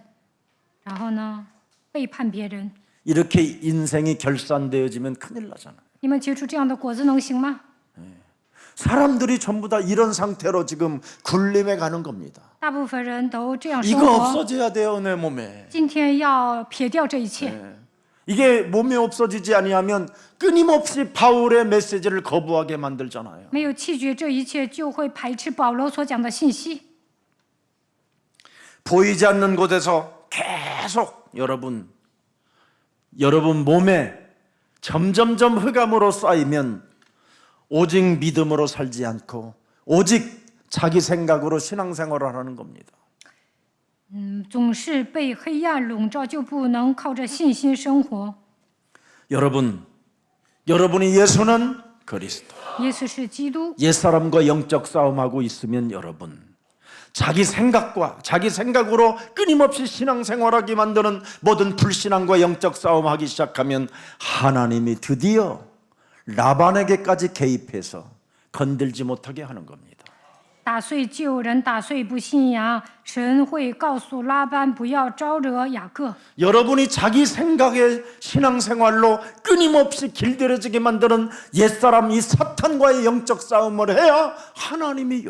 然后呢，背叛别人。 이렇게 인생이 결산되어지면 큰일 나잖아요. 你们结出这样的果子能行吗？ 사람들이 전부 다 이런 상태로 지금 굴림해 가는 겁니다. 大部分人都这样生 이거 活。 없어져야 돼요, 내 몸에. 今天要撇掉这一切。 이게 몸에 없어지지 아니하면 끊임없이 바울의 메시지를 거부하게 만들잖아요. 没有弃绝这一切，就会排斥保罗所讲的信息。 보이지 않는 곳에서 계속 여러분 몸에 점점점 흑암으로 쌓이면 오직 믿음으로 살지 않고 오직 자기 생각으로 신앙생활을 하는 겁니다. 总是被黑暗笼罩，就不能靠着信心生活。 여러분이 예수는 그리스도. 耶稣是基督， 옛사람과 영적 싸움하고 있으면 여러분 자기 생각으로 끊임없이 신앙생활하게 만드는 모든 불신앙과 영적 싸움하기 시작하면 하나님이 드디어 라반에게까지 개입해서 건들지 못하게 하는 겁니다. 打碎旧人，打碎不信仰，神会告诉拉班不要招惹雅各。 여러분이 자기 생각의 신앙생활로 끊임없이 길들여지게 만드는 옛사람 이 사탄과의 영적 싸움을 해야 하나님이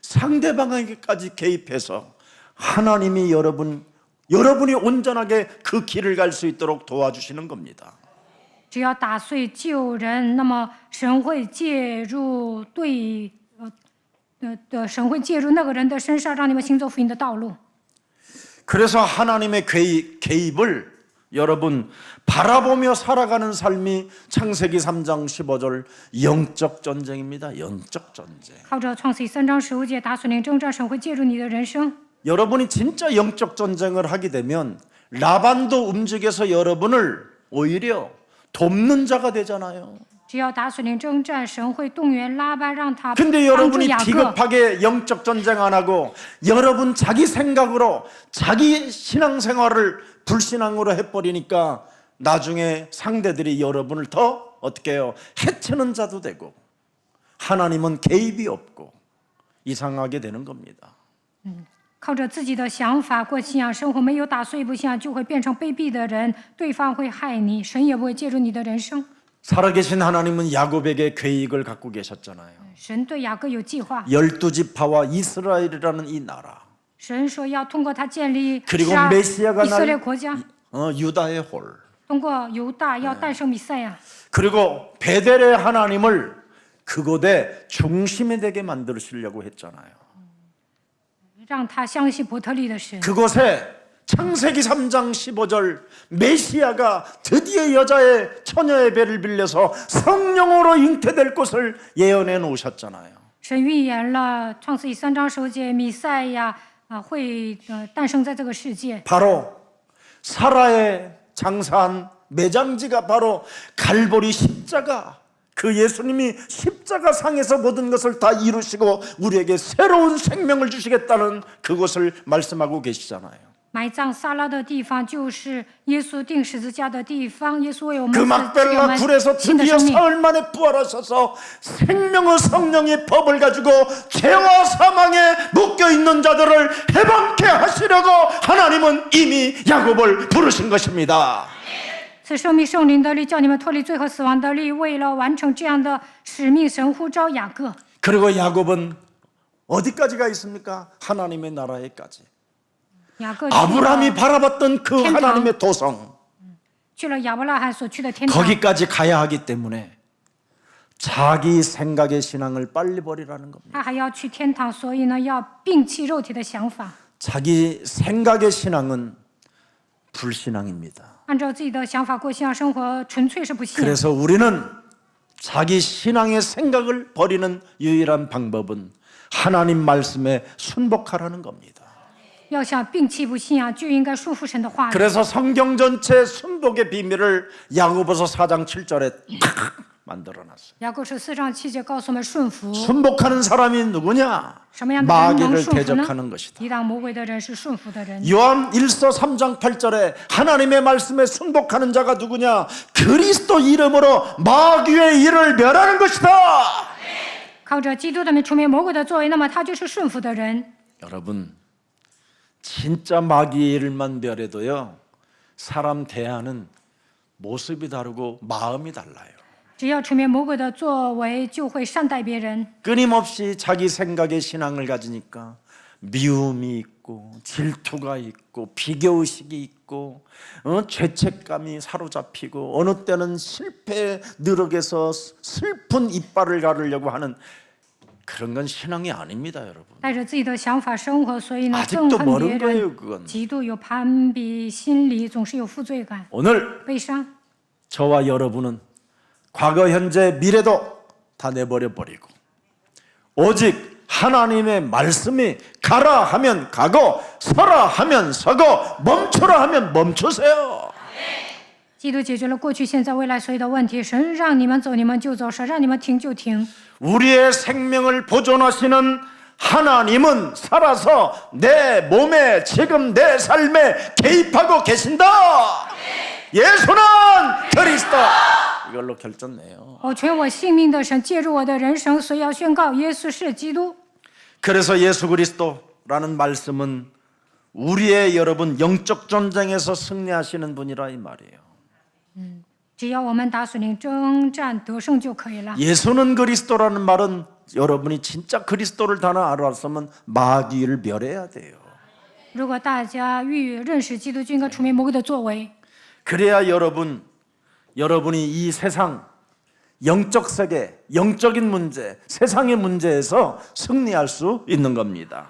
상대방에게까지 개입해서 하나님이 여러분이 온전하게 그 길을 갈 수 있도록 도와주시는 겁니다. 只要打碎旧人，那么神会介入神会介入那个人的身上，让你们行走福音的道路。 그래서 하나님의 개입을 여러분 바라보며 살아가는 삶이 창세기 3장 15절 영적 전쟁입니다. 영적 전쟁. 靠着创世记3章15节打属灵征战，神会介入你的人生。 여러분이 진짜 영적 전쟁을 하게 되면 라반도 움직여서 여러분을 오히려 돕는 자가 되잖아요. 只要打属灵征战，神会动员拉班，让他 근데 帮助 여러분이 雅各。 비겁하게 영적 전쟁 안 하고 여러분 자기 생각으로 자기 신앙생활을 불신앙으로 해버리니까 나중에 상대들이 여러분을 더 어떻게 해요? 해치는 자도 되고 하나님은 개입이 없고 이상하게 되는 겁니다. 靠着自己的想法过信仰生活，没有打碎不信仰，就会变成卑鄙的人，对方会害你，神也不会介入你的人生。 살아계신 하나님은 야곱에게 계획을 갖고 계셨잖아요. 神对雅各有计划， 12지파와 이스라엘이라는 이 나라 神说要通过他建立 그리고 以 메시아가 色列 날 国家， 유다의 홀 通过犹大要诞生弥赛亚， 그리고 베델의 하나님을 그곳의 중심이 되게 만드시려고 했잖아요. 让他相信伯特利的神。 그곳에 창세기 3장 15절 메시아가 드디어 여자의 처녀의 배를 빌려서 성령으로 잉태될 것을 예언해 놓으셨잖아요. 神预言了创世记3章15节，弥赛亚会诞生在这个世界。 바로 사라의 장사한 매장지가 바로 갈보리 십자가 그 예수님이 십자가 상에서 모든 것을 다 이루시고 우리에게 새로운 생명을 주시겠다는 그것을 말씀하고 계시잖아요. 埋葬撒拉的地方就是耶稣钉十字架的地方，耶稣为我们 그 赐给我 막벨라 们 굴에서 新的 드디어 生命。 사흘 만에 부활하셔서 생명의 성령의 법을 가지고 죄와 사망에 묶여있는 자들을 해방케 하시려고 하나님은 이미 야곱을 부르신 것입니다. 赐生命圣灵的力，叫你们脱离罪和死亡的力。为了完成这样的使命，神呼召雅各。 그리고 야곱은 어디까지 가 있습니까? 하나님의 나라에까지. 雅各 아브라함이 바라봤던 그天堂。 하나님의 도성 去了亚伯拉罕所去的天堂。 거기까지 가야 하기 때문에 자기 생각의 신앙을 빨리 버리라는 겁니다. 他还要去天堂，所以呢，要摒弃肉体的想法， 자기 생각의 신앙은 불신앙입니다. 按照自己的想法过信仰生活，纯粹是不信仰。 그래서 우리는 자기 신앙의 생각을 버리는 유일한 방법은 하나님 말씀에 순복하라는 겁니다. 要想摒弃不信仰，就应该顺服神的话语。 그래서 성경 전체 순복의 비밀을 야고보서 4장 7절에 탁 만들어놨어요. 雅各书4章7节告诉我们顺服。 순복하는 사람이 누구냐? 什么样的人能 마귀를 顺服呢？ 대적하는 것이다. 抵挡魔鬼的人是顺服的人。 요한 1서 3장 8절에 하나님의 말씀에 순복하는 자가 누구냐? 그리스도 이름으로 마귀의 일을 멸하는 것이다. 靠着基督的名除灭魔鬼的作为，那么他就是顺服的人。 여러분 진짜 마귀의 일만 멸해도요 사람 대하는 모습이 다르고 마음이 달라요. 只要除灭魔鬼的作为，就会善待别人。 끊임없이 자기 생각의 신앙을 가지니까 미움이 있고 질투가 있고 비교의식이 있고 죄책감이 사로잡히고 어느 때는 실패의 느럭에서 슬픈 이빨을 가르려고 하는 그런 건 신앙이 아닙니다, 여러분. 带着自己的想法生活，所以呢， 아직도 憎恨别 멀은 거예요, 人， 그건. 极度有攀比心理，总是有负罪感、 오늘 悲伤。 저와 여러분은 과거, 현재, 미래도 다 내버려 버리고 오직 하나님의 말씀이 가라 하면 가고 서라 하면 서고 멈추라 하면 멈추세요. 基督解决了过去、现在、未来所有的问题。神让你们走，你们就走；神让你们停就停。 우리의 생명을 보존하시는 하나님은 살아서 내 몸에 지금 내 삶에 개입하고 계신다. 예수는 그리스도. 그걸로 결정내요. 保全我性命的神介入我的人生，所以要宣告耶稣是基督。 그래서 예수 그리스도라는 말씀은 우리의 여러분 영적 전쟁에서 승리하시는 분이라 이 말이에요. 只要我们打属灵征战得胜就可以了。 예수는 그리스도라는 말은 여러분이 진짜 그리스도를 다 알았으면 마귀를 멸해야 돼요. 如果大家欲认识基督，就应该除灭魔鬼的作为， 그래야 여러분이 이 세상 영적 세계, 영적인 문제, 세상의 문제에서 승리할 수 있는 겁니다.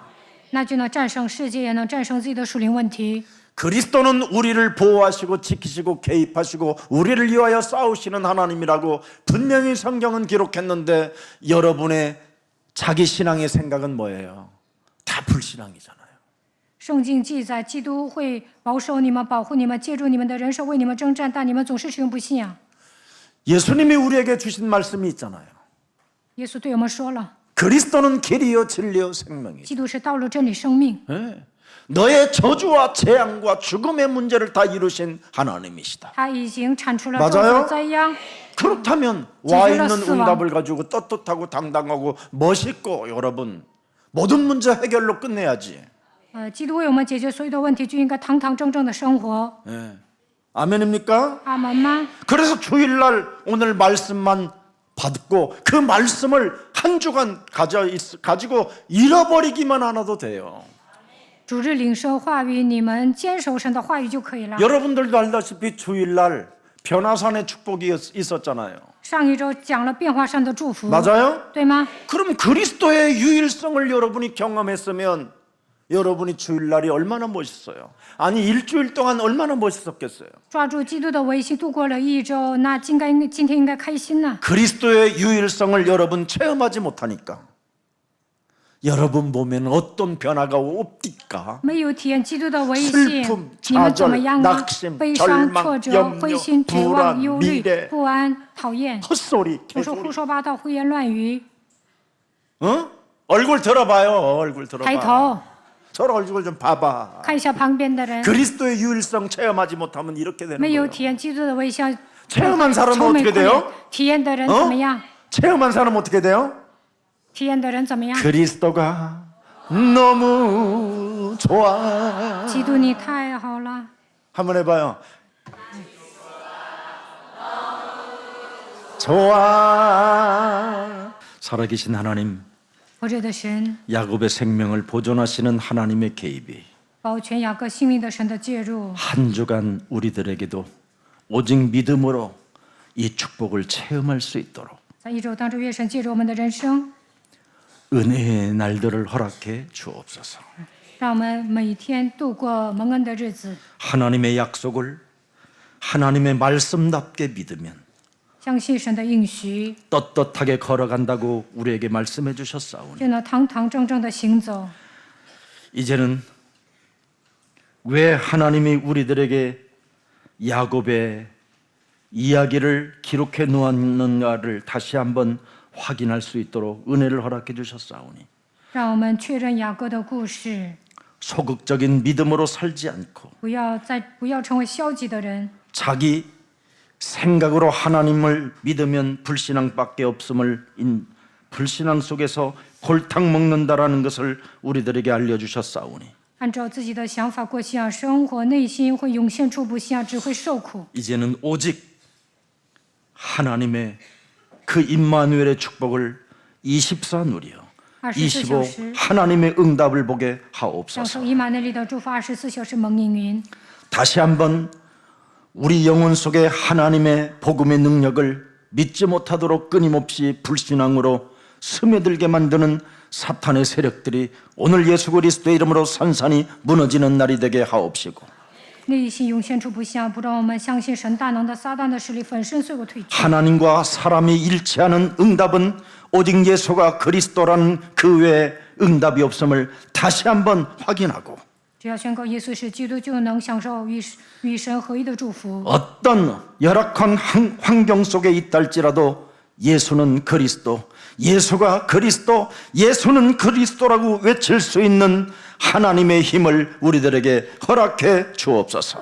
那就能战胜世界，也能战胜自己的属灵问题。 그리스도는 우리를 보호하시고 지키시고 개입하시고 우리를 위하여 싸우시는 하나님이라고 분명히 성경은 기록했는데 여러분의 자기 신앙의 생각은 뭐예요? 다 불신앙이잖아요. 圣经记载，基督会保守你们、保护你们、借助你们的人生为你们征战，但你们总是使用不信仰。 예수님이 우리에게 주신 말씀이 있잖아요. 耶稣对我们说了， 그리스도는 길이요 진리요 생명이죠. 基督是道路、真理、生命。 너의 저주와 재앙과 죽음의 문제를 다 이루신 하나님이시다. 他已经铲除了 맞아요 咒诅灾殃。 그렇다면 와 있는 응답을 가지고 떳떳하고 당당하고 멋있고 여러분 모든 문제 해결로 끝내야지. 基督为我们解决所有的问题，就应该堂堂正正的生活。 아멘입니까? 阿门吗？ 그래서 주일날 오늘 말씀만 받고 그 말씀을 한 주간 가지고 잃어버리기만 하나도 돼요. 主日领受话语，你们坚守神的话语就可以了。 여러분들도 알다시피 주일날 변화산의 축복이 있었잖아요. 上一周讲了变化上的祝福， 맞아요? 对吗？ 그럼 그리스도의 유일성을 여러분이 경험했으면 여러분이 주일날이 얼마나 멋있어요. 아니 일주일 동안 얼마나 멋있었겠어요. 抓住基督的维系度过了一周，那今天应该开心呐。 그리스도의 유일성을 여러분 체험하지 못하니까 여러분 몸에는 어떤 변화가 없디까? 没有体验基督的维系， 슬픔, 你们怎么 좌절, 样啊？ 낙심, 悲伤、 절망, 挫折、 염려, 灰心、绝望、 불안, 忧虑 미래 、不安、讨厌， 헛소리, 总说 개소리. 胡说八道、胡言乱语。 어? 얼굴 들어봐요. 얼굴 抬 들어봐. 头 저런 얼굴 좀 봐봐. 看一下旁边的人， 그리스도의 유일성 체험하지 못하면 이렇게 되는 没有 거예요. 体验基督的微笑， 체험한 사람은 愁眉 어떻게 苦脸 돼요? 。体验的人怎么样？ 체험한 사람은 어떻게 돼요? 体验的人怎么样？ 그리스도가 너무 좋아. 基督你太好了， 한번 해봐요. 좋아. 살아계신 하나님, 活着的神， 야곱의 생명을 보존하시는 하나님의 개입이 保全雅各性命的神的介入， 한 주간 우리들에게도 오직 믿음으로 이 축복을 체험할 수 있도록 在一周当中，愿神介入我们的人生， 은혜의 날들을 허락해 주옵소서. 让我们每天度过蒙恩的日子， 하나님의 약속을 하나님의 말씀답게 믿으면 相信神的应许， 떳떳하게 걸어간다고 우리에게 말씀해 주셨사오니 就能堂堂正正的行走。 이제는 왜 하나님이 우리들에게 야곱의 이야기를 기록해 놓았는가를 다시 한번 확인할 수 있도록 은혜를 허락해 주셨사오니 让我们确认雅各的故事， 소극적인 믿음으로 살지 않고 不要成为消极的人， 자기 생각으로 하나님을 믿으면 불신앙밖에 없음을 불신앙 속에서 골탕 먹는다라는 것을 우리들에게 알려주셨사오니 按照自己的想法过信仰生活，内心会涌现出不信仰，只会受苦。 이제는 오직 하나님의 그 임마누엘의 축복을 24 누려 25 하나님의 응답을 보게 享 하옵소서. 受以马内利的祝福，24小时蒙应允。 다시 한번 우리 영혼 속에 하나님의 복음의 능력을 믿지 못하도록 끊임없이 불신앙으로 스며들게 만드는 사탄의 세력들이 오늘 예수 그리스도의 이름으로 산산이 무너지는 날이 되게 하옵시고 内心涌现出不信仰，不让我们相信神大能的撒旦的势力粉身碎骨退去。 하나님과 사람이 일치하는 응답은 오직 예수가 그리스도라는 그 외에 응답이 없음을 다시 한번 확인하고 只要宣告耶稣是基督，就能享受与神合一的祝福。 어떤 열악한 환경 속에 있다 할지라도 예수는 그리스도, 예수가 그리스도, 예수는 그리스도라고 외칠 수 있는 하나님의 힘을 우리들에게 허락해 주옵소서.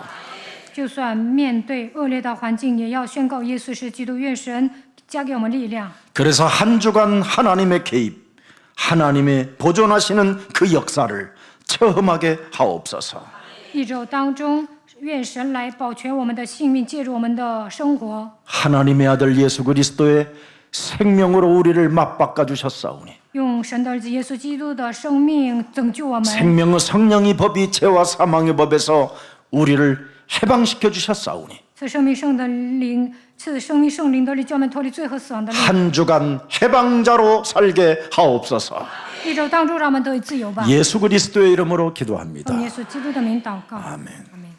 就算面对恶劣的环境，也要宣告耶稣是基督。愿神加给我们力量。 그래서 한 주간 하나님의 개입, 하나님의 보존하시는 그 역사를 체험하게 하옵소서. 一周当中，愿神来保全我们的性命，介入我们的生活。 하나님의 아들 예수 그리스도의 생명으로 우리를 맞바꿔 주셨사오니 用神的儿子耶稣基督的生命拯救我们， 생명의 성령의 법이 죄와 사망의 법에서 우리를 해방시켜 주셨사오니 赐生命圣的灵，赐生命圣灵的力，叫我们脱离罪和死亡的力。 한 주간 해방자로 살게 하옵소서. 一周当中，让我们得以自由吧。 예수 그리스도의 이름으로 기도합니다. 奉耶稣基督的名祷告。 아멘. 아멘。